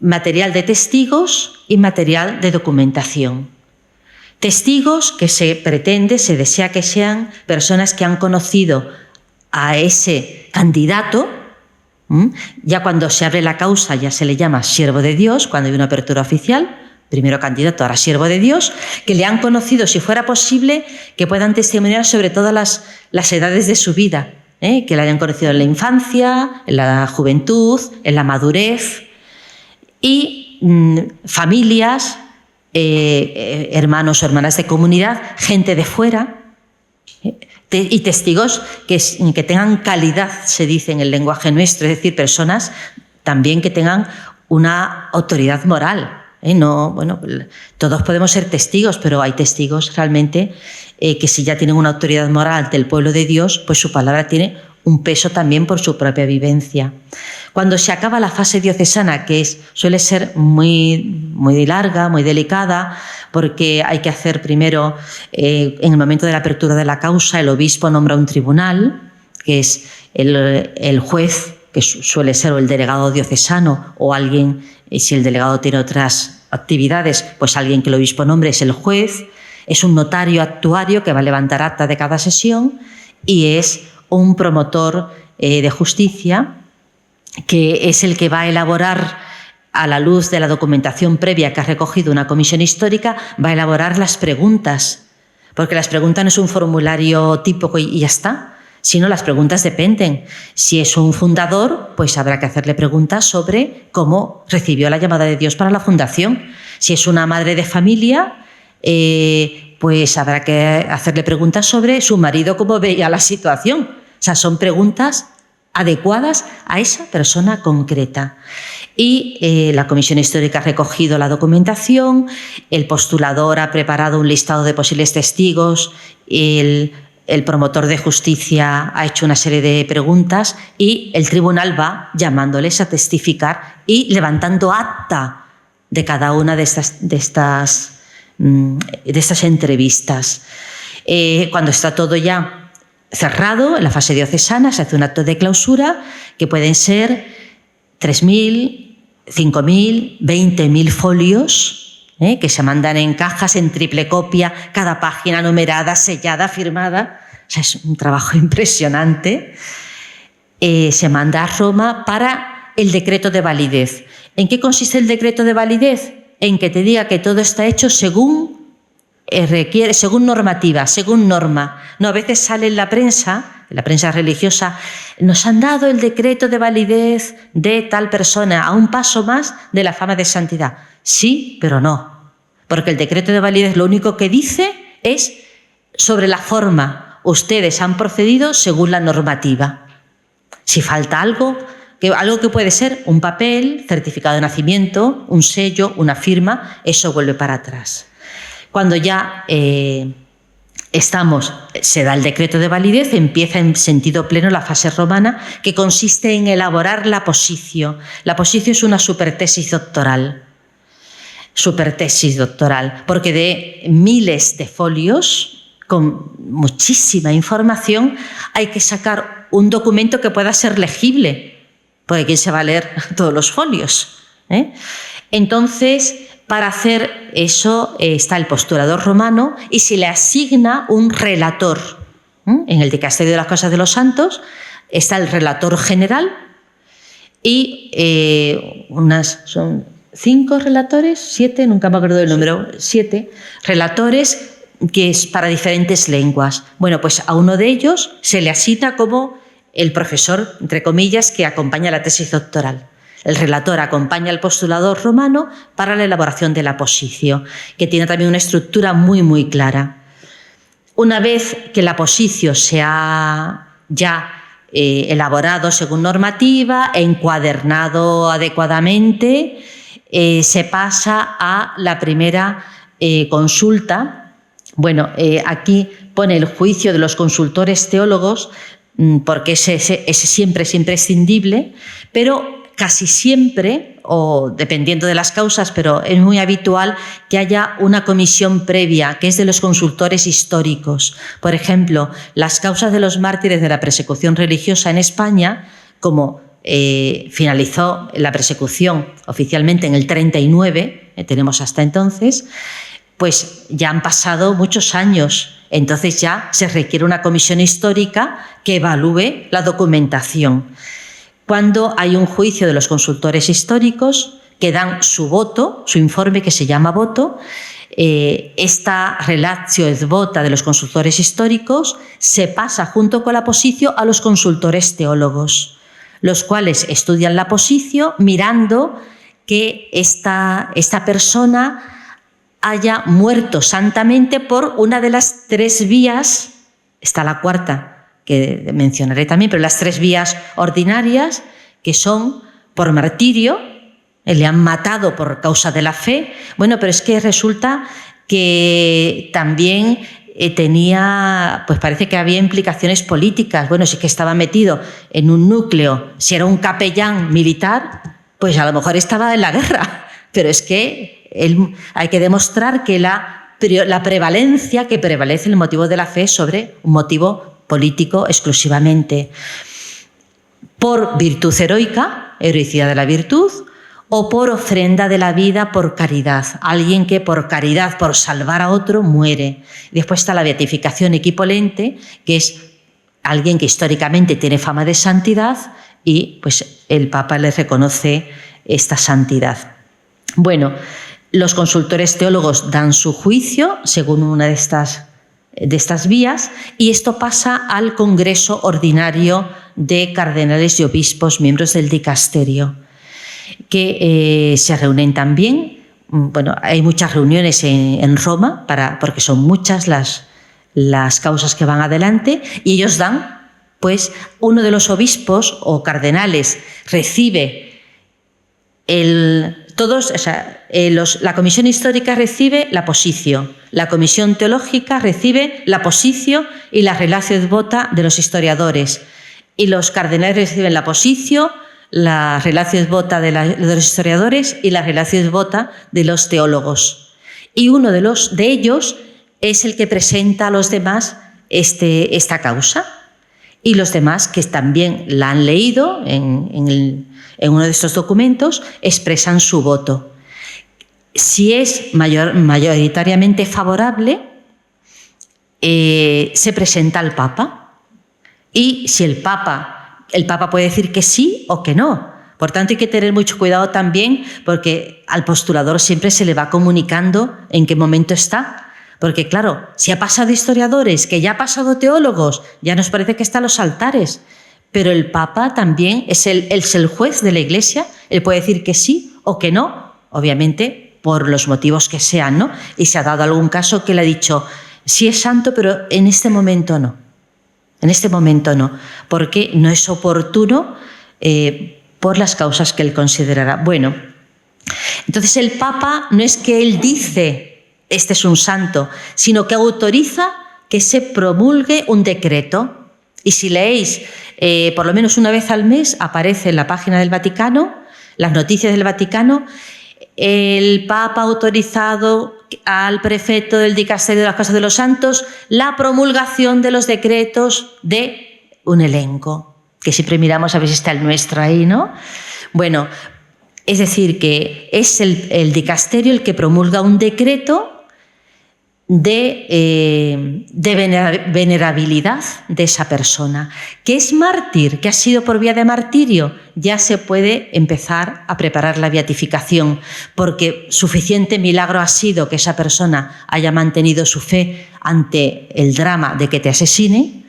material de testigos y material de documentación. Testigos que se desea que sean personas que han conocido a ese candidato. Ya cuando se abre la causa ya se le llama siervo de Dios, cuando hay una apertura oficial, primero candidato, ahora siervo de Dios, que le han conocido, si fuera posible, que puedan testimoniar sobre todas las edades de su vida, que la hayan conocido en la infancia, en la juventud, en la madurez, y familias, hermanos o hermanas de comunidad, gente de fuera, y testigos que tengan calidad, se dice en el lenguaje nuestro, es decir, personas también que tengan una autoridad moral. No, bueno, todos podemos ser testigos, pero hay testigos realmente que si ya tienen una autoridad moral ante el pueblo de Dios, pues su palabra tiene un peso también por su propia vivencia. Cuando se acaba la fase diocesana, que suele ser muy, muy larga, muy delicada, porque hay que hacer primero, en el momento de la apertura de la causa, el obispo nombra un tribunal, que es el juez, que suele ser o el delegado diocesano o alguien, y si el delegado tiene otras actividades, pues alguien que el obispo nombre es el juez, es un notario actuario que va a levantar acta de cada sesión y es un promotor de justicia que es el que va a elaborar, a la luz de la documentación previa que ha recogido una comisión histórica, va a elaborar las preguntas, porque las preguntas no es un formulario típico y ya está, sino las preguntas dependen. Si es un fundador, pues habrá que hacerle preguntas sobre cómo recibió la llamada de Dios para la fundación. Si es una madre de familia, pues habrá que hacerle preguntas sobre su marido, cómo veía la situación. O sea, son preguntas adecuadas a esa persona concreta. Y la comisión histórica ha recogido la documentación, el postulador ha preparado un listado de posibles testigos, el promotor de justicia ha hecho una serie de preguntas y el tribunal va llamándoles a testificar y levantando acta de cada una de estas entrevistas. Cuando está todo ya cerrado, en la fase diocesana, se hace un acto de clausura que pueden ser 3.000, 5.000, 20.000 folios, que se mandan en cajas en triple copia, cada página numerada, sellada, firmada. O sea, es un trabajo impresionante. Se manda a Roma para el decreto de validez. ¿En qué consiste el decreto de validez? En que te diga que todo está hecho según requiere, según normativa, según norma. No, a veces sale en la prensa religiosa, nos han dado el decreto de validez de tal persona, a un paso más de la fama de santidad. Sí, pero no, porque el decreto de validez lo único que dice es sobre la forma. Ustedes han procedido según la normativa. Si falta algo que puede ser un papel, certificado de nacimiento, un sello, una firma, eso vuelve para atrás. Cuando ya se da el decreto de validez, empieza en sentido pleno la fase romana, que consiste en elaborar la positio. La positio es una supertesis doctoral, porque de miles de folios, con muchísima información, hay que sacar un documento que pueda ser legible, porque ¿quién se va a leer todos los folios? Entonces, para hacer eso está el postulador romano y se le asigna un relator. En el Dicasterio de las Cosas de los Santos está el relator general y son 5 relatores, 7, nunca me acuerdo del número, 7 relatores que es para diferentes lenguas. Bueno, pues a uno de ellos se le asigna como el profesor, entre comillas, que acompaña la tesis doctoral. El relator acompaña al postulador romano para la elaboración de la positio, que tiene también una estructura muy, muy clara. Una vez que la positio se ha ya elaborado según normativa, encuadernado adecuadamente, se pasa a la primera consulta. Bueno, aquí pone el juicio de los consultores teólogos, porque ese siempre es imprescindible, pero casi siempre, o dependiendo de las causas, pero es muy habitual que haya una comisión previa, que es de los consultores históricos. Por ejemplo, las causas de los mártires de la persecución religiosa en España, como finalizó la persecución oficialmente en el 39, tenemos hasta entonces, pues ya han pasado muchos años. Entonces ya se requiere una comisión histórica que evalúe la documentación. Cuando hay un juicio de los consultores históricos que dan su voto, su informe que se llama voto, esta relatio et vota de los consultores históricos se pasa junto con la positio a los consultores teólogos, los cuales estudian la positio mirando que esta persona haya muerto santamente por una de las 3 vías, está la cuarta, que mencionaré también, pero las 3 vías ordinarias, que son por martirio, le han matado por causa de la fe. Bueno, pero es que resulta que también tenía, pues parece que había implicaciones políticas. Bueno, sí que estaba metido en un núcleo, si era un capellán militar, pues a lo mejor estaba en la guerra, pero es que hay que demostrar que la prevalencia, que prevalece el motivo de la fe sobre un motivo político exclusivamente, por virtud heroica, heroicidad de la virtud, o por ofrenda de la vida por caridad. Alguien que por caridad, por salvar a otro, muere. Después está la beatificación equipolente, que es alguien que históricamente tiene fama de santidad y pues el Papa le reconoce esta santidad. Bueno, los consultores teólogos dan su juicio según una de estas vías y esto pasa al Congreso Ordinario de Cardenales y Obispos, miembros del dicasterio, que se reúnen también. Bueno, hay muchas reuniones en Roma, porque son muchas las causas que van adelante, y ellos dan, pues uno de los obispos o cardenales recibe la comisión histórica recibe la posición, la comisión teológica recibe la posición y la relatio et vota de los historiadores, y los cardenales reciben la posición, la relatio et vota de los historiadores y la relatio et vota de los teólogos. Y uno de ellos es el que presenta a los demás esta causa. Y los demás, que también la han leído en uno de estos documentos, expresan su voto. Si es mayoritariamente favorable, se presenta al Papa. Y si el Papa puede decir que sí o que no. Por tanto, hay que tener mucho cuidado también, porque al postulador siempre se le va comunicando en qué momento está. Porque claro, si ha pasado historiadores, que ya ha pasado teólogos, ya nos parece que está a los altares. Pero el Papa también es el juez de la Iglesia, él puede decir que sí o que no, obviamente por los motivos que sean, ¿no? Y se ha dado algún caso que le ha dicho, sí es santo, pero en este momento no. En este momento no, porque no es oportuno por las causas que él considerará. Bueno, entonces el Papa no es que él dice, este es un santo, sino que autoriza que se promulgue un decreto. Y si leéis, por lo menos una vez al mes, aparece en la página del Vaticano, las noticias del Vaticano, el Papa ha autorizado al prefecto del dicasterio de las Casas de los Santos la promulgación de los decretos de un elenco, que siempre miramos a ver si está el nuestro ahí, ¿no? Bueno, es decir, que es el dicasterio el que promulga un decreto de venerabilidad de esa persona. ¿Que es mártir? ¿Que ha sido por vía de martirio? Ya se puede empezar a preparar la beatificación, porque suficiente milagro ha sido que esa persona haya mantenido su fe ante el drama de que te asesine,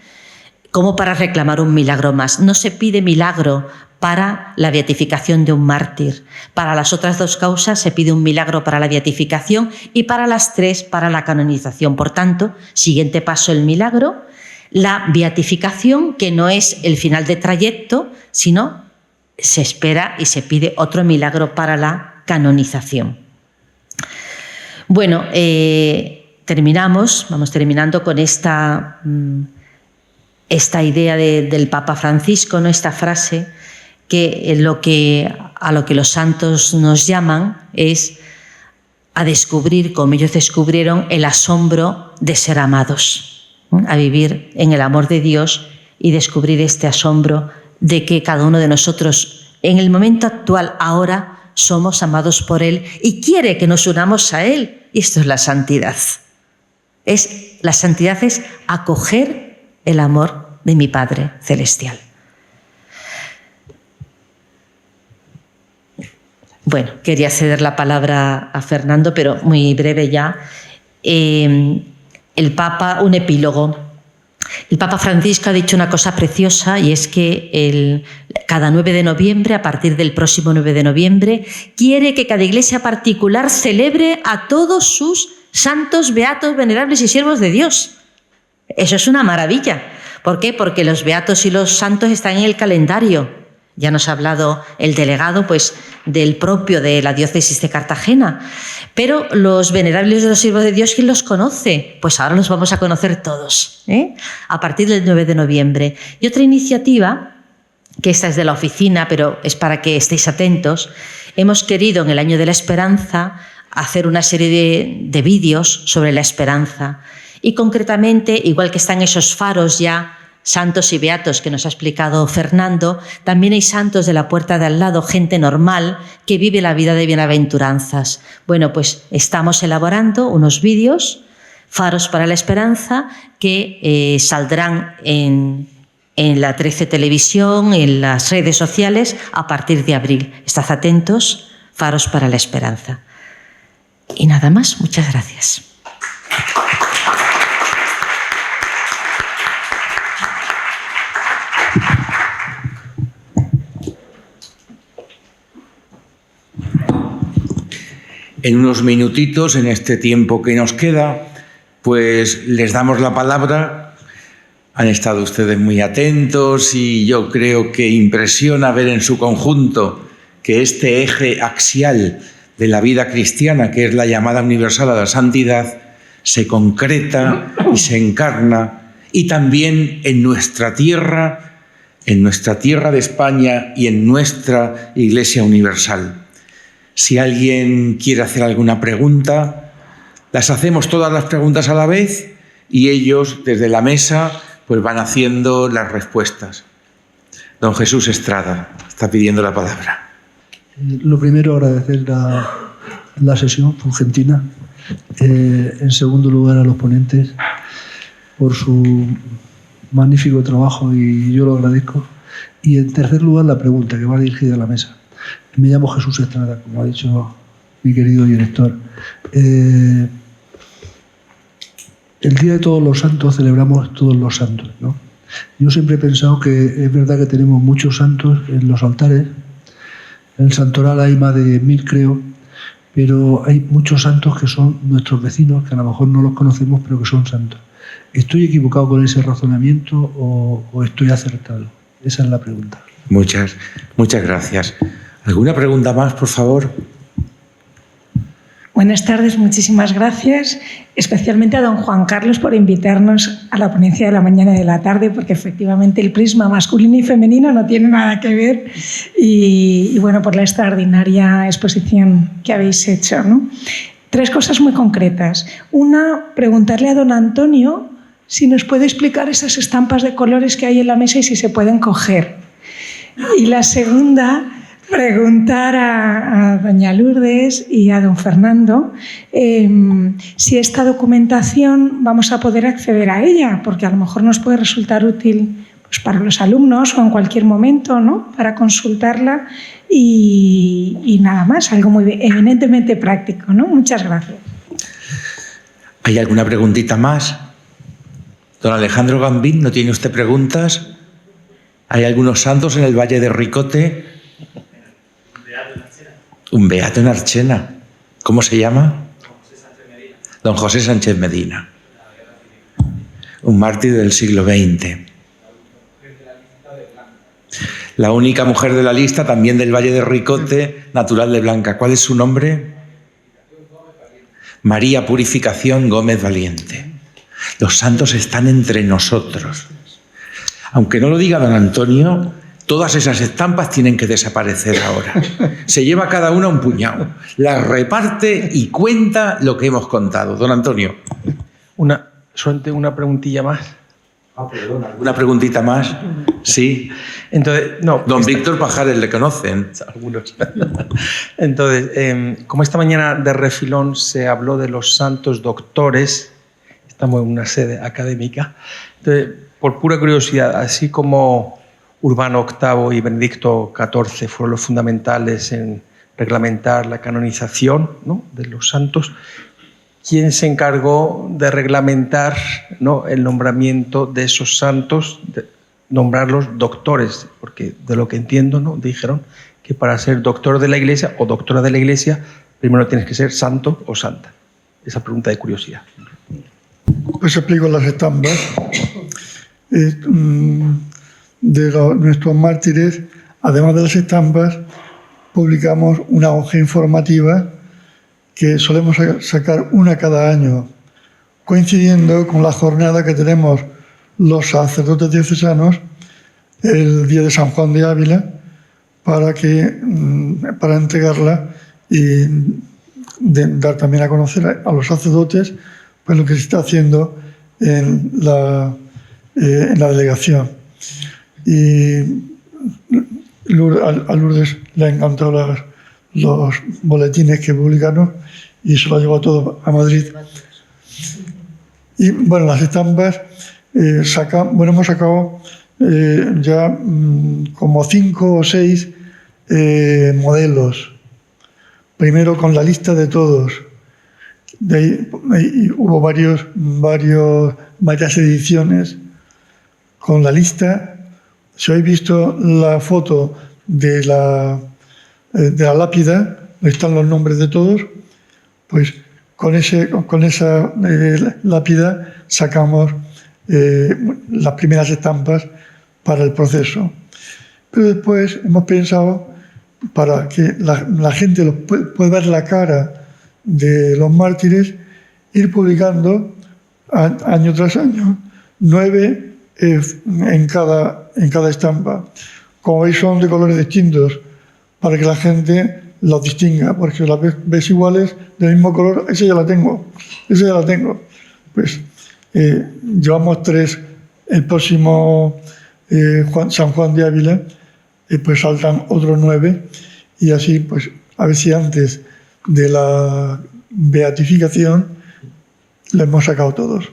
como para reclamar un milagro más. No se pide milagro para la beatificación de un mártir. Para las otras dos causas se pide un milagro para la beatificación y para las tres para la canonización. Por tanto, siguiente paso el milagro, la beatificación, que no es el final de trayecto, sino se espera y se pide otro milagro para la canonización. Bueno, vamos terminando con esta idea del Papa Francisco, ¿no? Esta frase, que a lo que los santos nos llaman es a descubrir, como ellos descubrieron, el asombro de ser amados, a vivir en el amor de Dios y descubrir este asombro de que cada uno de nosotros en el momento actual, ahora, somos amados por Él y quiere que nos unamos a Él. Y esto es la santidad. La santidad es acoger el amor de mi Padre Celestial. Bueno, quería ceder la palabra a Fernando, pero muy breve ya. El Papa, un epílogo. El Papa Francisco ha dicho una cosa preciosa, y es que cada 9 de noviembre, a partir del próximo 9 de noviembre, quiere que cada iglesia particular celebre a todos sus santos, beatos, venerables y siervos de Dios. Eso es una maravilla. ¿Por qué? Porque los beatos y los santos están en el calendario. Ya nos ha hablado el delegado, pues, del propio de la diócesis de Cartagena. Pero los venerables de los siervos de Dios, ¿quién los conoce? Pues ahora los vamos a conocer todos, a partir del 9 de noviembre. Y otra iniciativa, que esta es de la oficina, pero es para que estéis atentos, hemos querido en el Año de la Esperanza hacer una serie de vídeos sobre la esperanza. Y concretamente, igual que están esos faros ya, santos y beatos que nos ha explicado Fernando, también hay santos de la puerta de al lado, gente normal que vive la vida de bienaventuranzas. Bueno, pues estamos elaborando unos vídeos, faros para la esperanza, que saldrán en la 13 Televisión, en las redes sociales, a partir de abril. Estad atentos, faros para la esperanza. Y nada más, muchas gracias. En unos minutitos, en este tiempo que nos queda, pues les damos la palabra. Han estado ustedes muy atentos y yo creo que impresiona ver en su conjunto que este eje axial de la vida cristiana, que es la llamada universal a la santidad, se concreta y se encarna, y también en nuestra tierra de España y en nuestra Iglesia Universal. Si alguien quiere hacer alguna pregunta, las hacemos todas las preguntas a la vez y ellos desde la mesa pues van haciendo las respuestas. Don Jesús Estrada está pidiendo la palabra. Lo primero, agradecer la sesión fulgentina. En segundo lugar, a los ponentes por su magnífico trabajo y yo lo agradezco. Y en tercer lugar, la pregunta que va dirigida a la mesa. Me llamo Jesús Estrada, como ha dicho mi querido director. El Día de Todos los Santos celebramos todos los santos, ¿no? Yo siempre he pensado que es verdad que tenemos muchos santos en los altares. En el santoral hay más de 1000, creo, pero hay muchos santos que son nuestros vecinos, que a lo mejor no los conocemos, pero que son santos. ¿Estoy equivocado con ese razonamiento o estoy acertado? Esa es la pregunta. Muchas gracias. ¿Alguna pregunta más, por favor? Buenas tardes, muchísimas gracias, especialmente a don Juan Carlos por invitarnos a la ponencia de la mañana y de la tarde, porque efectivamente el prisma masculino y femenino no tiene nada que ver y bueno, por la extraordinaria exposición que habéis hecho, ¿no? 3 cosas muy concretas. Una, preguntarle a don Antonio si nos puede explicar esas estampas de colores que hay en la mesa y si se pueden coger. Y la segunda, preguntar a doña Lourdes y a don Fernando si esta documentación vamos a poder acceder a ella, porque a lo mejor nos puede resultar útil pues, para los alumnos o en cualquier momento, ¿no? Para consultarla y nada más, algo muy eminentemente práctico, ¿no? Muchas gracias. ¿Hay alguna preguntita más? Don Alejandro Gambín, ¿no tiene usted preguntas? ¿Hay algunos santos en el Valle de Ricote? Un beato en Archena. ¿Cómo se llama? Don José Sánchez Medina. Un mártir del siglo XX. La única mujer de la lista, también del Valle de Ricote, natural de Blanca. ¿Cuál es su nombre? María Purificación Gómez Valiente. Los santos están entre nosotros. Aunque no lo diga don Antonio, todas esas estampas tienen que desaparecer ahora. Se lleva cada una un puñado, las reparte y cuenta lo que hemos contado. Don Antonio. Solamente una preguntilla más. Perdona. ¿Una preguntita más? Sí. Entonces, no. Don Víctor Pajares, ¿le conocen? Algunos. Entonces, como esta mañana de refilón se habló de los santos doctores, estamos en una sede académica, entonces, por pura curiosidad, así como Urbano VIII y Benedicto XIV fueron los fundamentales en reglamentar la canonización, ¿no?, de los santos, ¿quién se encargó de reglamentar, ¿no?, el nombramiento de esos santos, de nombrarlos doctores? Porque de lo que entiendo, ¿no?, dijeron que para ser doctor de la Iglesia o doctora de la Iglesia, primero tienes que ser santo o santa. Esa pregunta de curiosidad. Pues explico las estampas. De nuestros mártires además de las estampas, publicamos una hoja informativa que solemos sacar una cada año, coincidiendo con la jornada que tenemos los sacerdotes diocesanos el día de San Juan de Ávila para entregarla y dar también a conocer a los sacerdotes pues lo que se está haciendo en la delegación. Y a Lourdes le han encantado los boletines que publicaron y se lo llevó todo a Madrid. Y bueno, las estampas, hemos sacado ya como 5 o 6 modelos. Primero con la lista de todos. De ahí hubo varias ediciones con la lista. Si habéis visto la foto de la lápida, donde están los nombres de todos, pues con esa lápida sacamos las primeras estampas para el proceso. Pero después hemos pensado, para que la gente pueda ver la cara de los mártires, ir publicando año tras año 9 en cada estampa. Como veis, son de colores distintos para que la gente los distinga, porque las ves iguales del mismo color. Esa ya la tengo. Pues llevamos 3 el próximo San Juan de Ávila, pues saltan otros 9 y así, pues a ver si antes de la beatificación lo hemos sacado todos.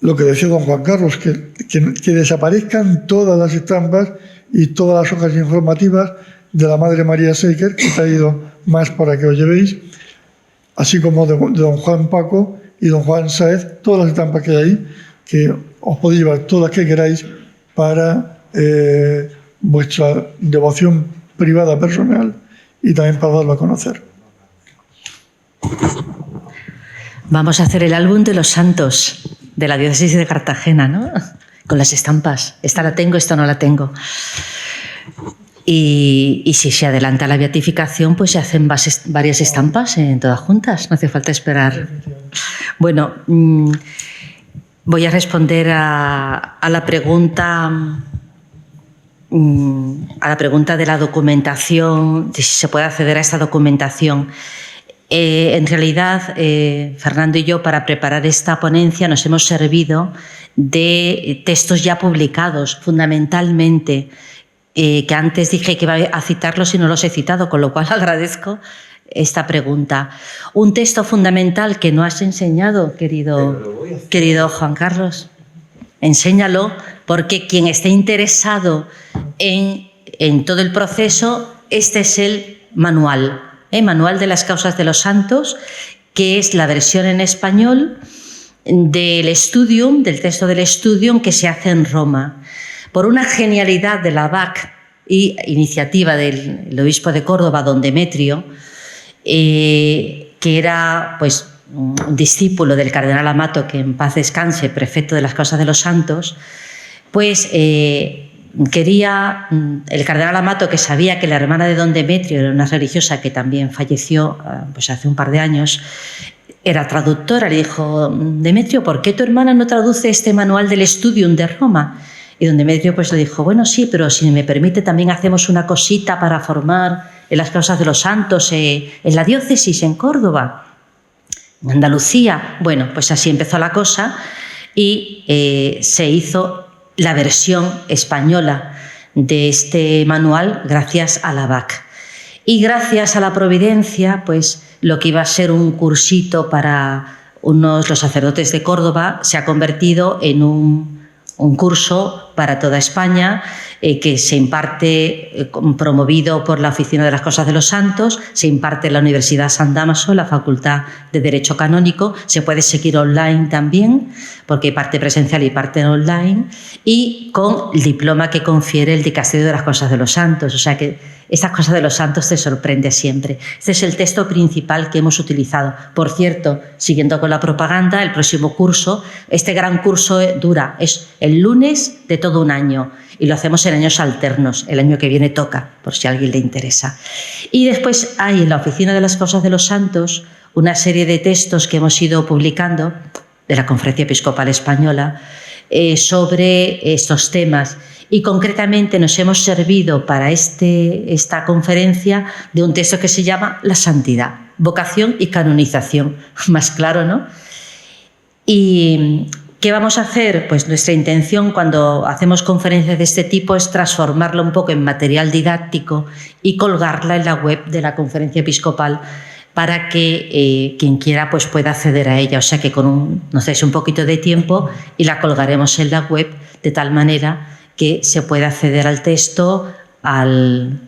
Lo que decía don Juan Carlos, que desaparezcan todas las estampas y todas las hojas informativas de la Madre María Seiker, que he traído más para que os llevéis, así como de don Juan Paco y don Juan Sáez, todas las estampas que hay ahí, que os podéis llevar todas las que queráis para vuestra devoción privada personal y también para darlo a conocer. Vamos a hacer el álbum de los santos de la diócesis de Cartagena, ¿no? Con las estampas. Esta la tengo, esta no la tengo. Y si se adelanta la beatificación, pues se hacen varias estampas todas juntas, no hace falta esperar. Bueno, voy a responder a la pregunta de la documentación, de si se puede acceder a esta documentación. En realidad, Fernando y yo, para preparar esta ponencia, nos hemos servido de textos ya publicados, fundamentalmente, que antes dije que iba a citarlos y no los he citado, con lo cual agradezco esta pregunta. Un texto fundamental que no has enseñado, querido Juan Carlos. Enséñalo, porque quien esté interesado en todo el proceso, este es el manual. Manual de las causas de los santos, que es la versión en español del Studium, del texto del Studium que se hace en Roma. Por una genialidad de la BAC y iniciativa del obispo de Córdoba, don Demetrio, que era pues un discípulo del cardenal Amato, que en paz descanse, prefecto de las causas de los santos, pues quería el cardenal Amato, que sabía que la hermana de don Demetrio era una religiosa que también falleció pues hace un par de años, era traductora, le dijo: Demetrio, ¿por qué tu hermana no traduce este manual del Studium de Roma? Y don Demetrio pues le dijo: bueno, sí, pero si me permite también hacemos una cosita para formar en las causas de los santos en la diócesis, en Córdoba, en Andalucía. Bueno, pues así empezó la cosa y se hizo la versión española de este manual gracias a la BAC. Y gracias a la providencia, pues lo que iba a ser un cursito para los sacerdotes de Córdoba se ha convertido en un curso para toda España que se imparte, promovido por la Oficina de las Causas de los Santos, se imparte en la Universidad San Dámaso, la Facultad de Derecho Canónico, se puede seguir online también, porque hay parte presencial y parte online, y con el diploma que confiere el Dicasterio de las Causas de los Santos. O sea que Esta cosa de los santos te sorprende siempre. Este es el texto principal que hemos utilizado. Por cierto, siguiendo con la propaganda, el próximo curso, este gran curso es el lunes de todo un año y lo hacemos en años alternos. El año que viene toca, por si a alguien le interesa. Y después hay en la Oficina de las Causas de los Santos una serie de textos que hemos ido publicando de la Conferencia Episcopal Española sobre estos temas. Y concretamente nos hemos servido para esta conferencia de un texto que se llama La santidad, vocación y canonización. Más claro, ¿no? ¿Y qué vamos a hacer? Pues nuestra intención cuando hacemos conferencias de este tipo es transformarla un poco en material didáctico y colgarla en la web de la Conferencia Episcopal para que quien quiera pues pueda acceder a ella. O sea que nos deis un poquito de tiempo y la colgaremos en la web de tal manera que se pueda acceder al texto, al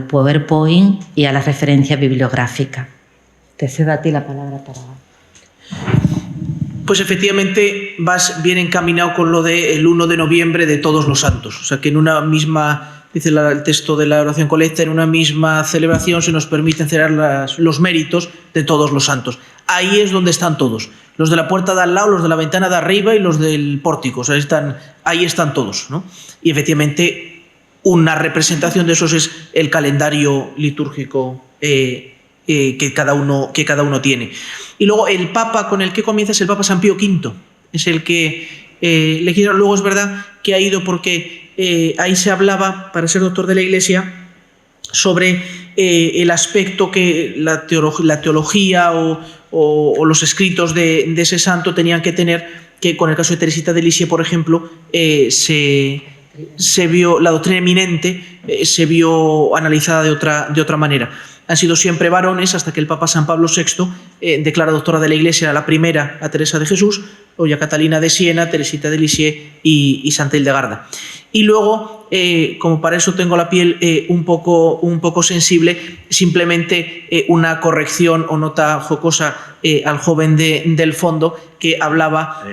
PowerPoint y a la referencia bibliográfica. Te cedo a ti la palabra para... Pues efectivamente vas bien encaminado con lo del 1 de noviembre de Todos los Santos. O sea que en una misma, dice el texto de la oración colecta, en una misma celebración se nos permiten celebrar los méritos de todos los santos. Ahí es donde están todos. Los de la puerta de al lado, los de la ventana de arriba y los del pórtico. O sea, ahí están todos, ¿no? Y efectivamente una representación de esos es el calendario litúrgico que cada uno tiene. Y luego el Papa con el que comienza es el Papa San Pío V. Es el que le quiero. Luego es verdad que ha ido porque ahí se hablaba, para ser doctor de la Iglesia, sobre el aspecto que la teología o los escritos de ese santo tenían que tener, que con el caso de Teresita de Lisieux, por ejemplo, se vio la doctrina eminente, se vio analizada de otra manera. Han sido siempre varones hasta que el Papa San Pablo VI declara doctora de la Iglesia a la primera, a Teresa de Jesús, luego ya Catalina de Siena, Teresita de Lisieux y Santa Hildegarda. Y luego, como para eso tengo la piel un poco sensible, simplemente una corrección o nota jocosa al joven del fondo que hablaba,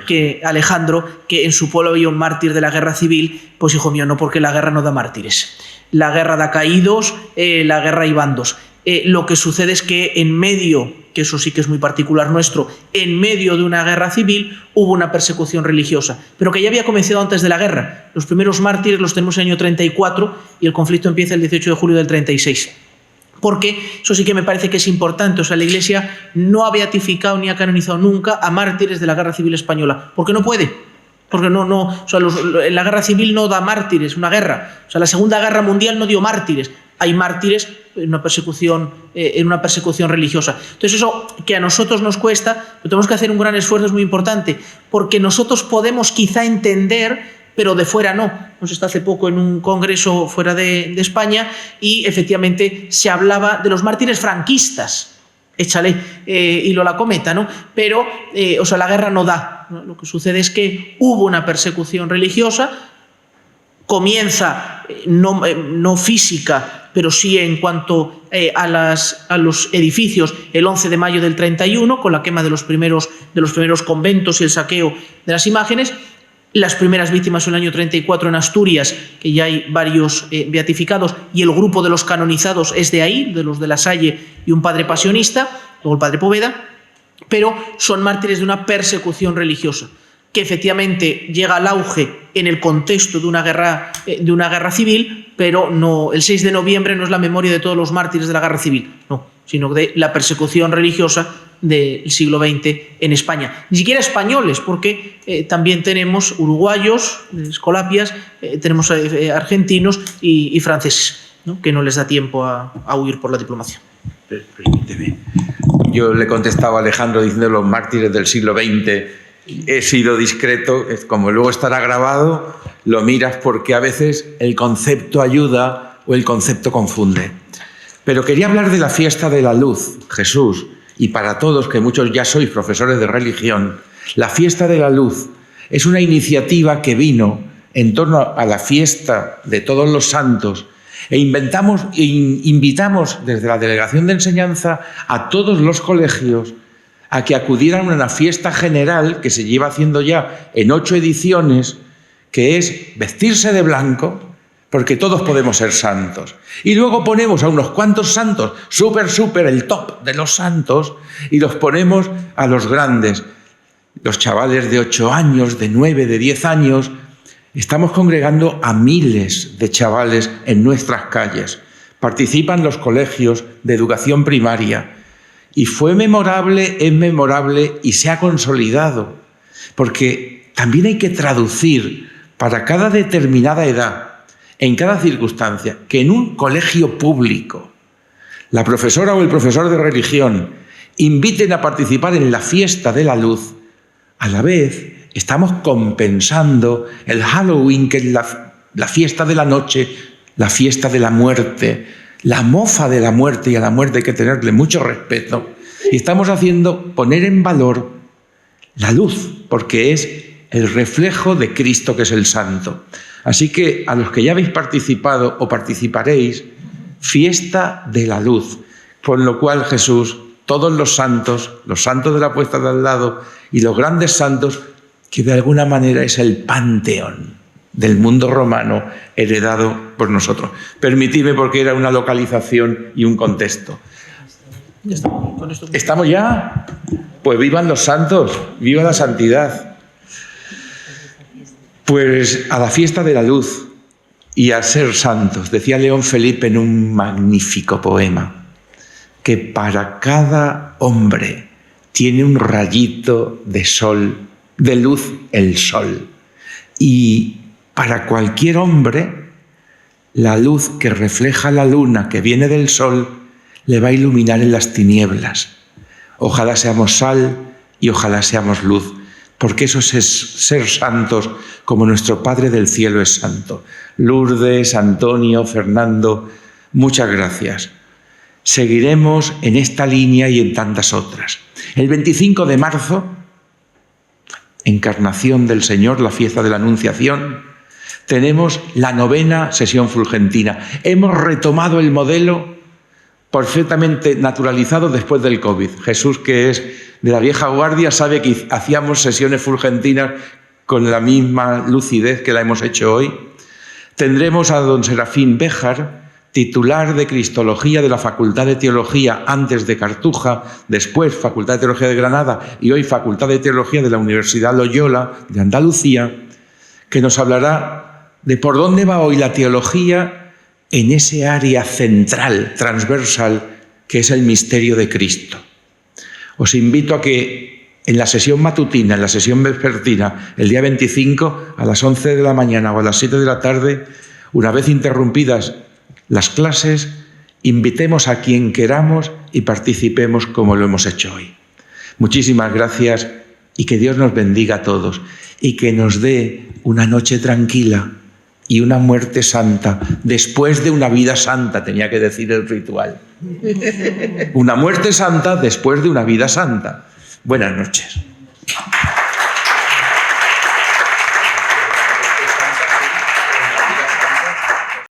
Alejandro, que en su pueblo había un mártir de la guerra civil. Pues hijo mío, no, porque la guerra no da mártires. La guerra da caídos, la guerra hay bandos. Lo que sucede es que en medio, que eso sí que es muy particular nuestro, en medio de una guerra civil hubo una persecución religiosa, pero que ya había comenzado antes de la guerra. Los primeros mártires los tenemos en el año 34 y el conflicto empieza el 18 de julio del 36. Porque eso sí que me parece que es importante. O sea, la Iglesia no ha beatificado ni ha canonizado nunca a mártires de la guerra civil española, porque no puede. Porque o sea, la guerra civil no da mártires, una guerra. O sea, la Segunda Guerra Mundial no dio mártires. Hay mártires en una persecución religiosa. Entonces eso que a nosotros nos cuesta, pero tenemos que hacer un gran esfuerzo, es muy importante, porque nosotros podemos quizá entender, pero de fuera no. Nos está hace poco en un congreso fuera de España y efectivamente se hablaba de los mártires franquistas. Échale hilo a la cometa, ¿no? Pero, o sea, la guerra no da, ¿no? Lo que sucede es que hubo una persecución religiosa, comienza no física, pero sí en cuanto a los edificios el 11 de mayo del 31, con la quema de los primeros conventos y el saqueo de las imágenes. Las primeras víctimas son el año 34 en Asturias, que ya hay varios beatificados, y el grupo de los canonizados es de ahí, de los de La Salle y un padre pasionista, luego el padre Poveda, pero son mártires de una persecución religiosa, que efectivamente llega al auge en el contexto de una guerra civil, pero no, el 6 de noviembre no es la memoria de todos los mártires de la guerra civil, no, sino de la persecución religiosa del siglo XX en España. Ni siquiera españoles, porque también tenemos uruguayos, escolapias, tenemos argentinos y franceses, ¿no? Que no les da tiempo a huir por la diplomacia. Permíteme. Yo le contestaba a Alejandro diciendo los mártires del siglo XX. He sido discreto, como luego estará grabado, lo miras porque a veces el concepto ayuda o el concepto confunde. Pero quería hablar de la fiesta de la luz, Jesús, y para todos, que muchos ya sois profesores de religión, la fiesta de la luz es una iniciativa que vino en torno a la fiesta de todos los santos e invitamos desde la Delegación de Enseñanza a todos los colegios a que acudieran a una fiesta general que se lleva haciendo ya en 8 ediciones, que es vestirse de blanco, porque todos podemos ser santos. Y luego ponemos a unos cuantos santos, súper, el top de los santos, y los ponemos a los grandes, los chavales de 8 años, de 9, de 10 años. Estamos congregando a miles de chavales en nuestras calles. Participan los colegios de educación primaria. Y fue memorable, es memorable y se ha consolidado. Porque también hay que traducir para cada determinada edad, en cada circunstancia, que en un colegio público la profesora o el profesor de religión inviten a participar en la fiesta de la luz. A la vez estamos compensando el Halloween, que es la fiesta de la noche, la fiesta de la muerte, la mofa de la muerte, y a la muerte hay que tenerle mucho respeto. Y estamos haciendo poner en valor la luz, porque es el reflejo de Cristo, que es el Santo. Así que a los que ya habéis participado o participaréis, fiesta de la luz, con lo cual Jesús, todos los santos de la puesta de al lado y los grandes santos, que de alguna manera es el panteón del mundo romano heredado por nosotros. Permitidme, porque era una localización y un contexto. ¿Estamos ya? Pues vivan los santos, viva la santidad. Pues a la fiesta de la luz y a ser santos, decía León Felipe en un magnífico poema, que para cada hombre tiene un rayito de sol, de luz el sol. Y para cualquier hombre, la luz que refleja la luna que viene del sol le va a iluminar en las tinieblas. Ojalá seamos sal y ojalá seamos luz, porque eso es ser santos como nuestro Padre del Cielo es santo. Lourdes, Antonio, Fernando, muchas gracias. Seguiremos en esta línea y en tantas otras. El 25 de marzo, Encarnación del Señor, la fiesta de la Anunciación, tenemos la 9ª sesión fulgentina. Hemos retomado el modelo perfectamente naturalizado después del COVID. Jesús, que es de la vieja guardia, sabe que hacíamos sesiones fulgentinas con la misma lucidez que la hemos hecho hoy. Tendremos a don Serafín Béjar, titular de Cristología de la Facultad de Teología, antes de Cartuja, después Facultad de Teología de Granada y hoy Facultad de Teología de la Universidad Loyola de Andalucía, que nos hablará de por dónde va hoy la teología en ese área central, transversal, que es el misterio de Cristo. Os invito a que en la sesión matutina, en la sesión vespertina, el día 25, a las 11 de la mañana o a las 7 de la tarde, una vez interrumpidas las clases, invitemos a quien queramos y participemos como lo hemos hecho hoy. Muchísimas gracias y que Dios nos bendiga a todos y que nos dé una noche tranquila y una muerte santa, después de una vida santa, tenía que decir el ritual. Una muerte santa después de una vida santa. Buenas noches.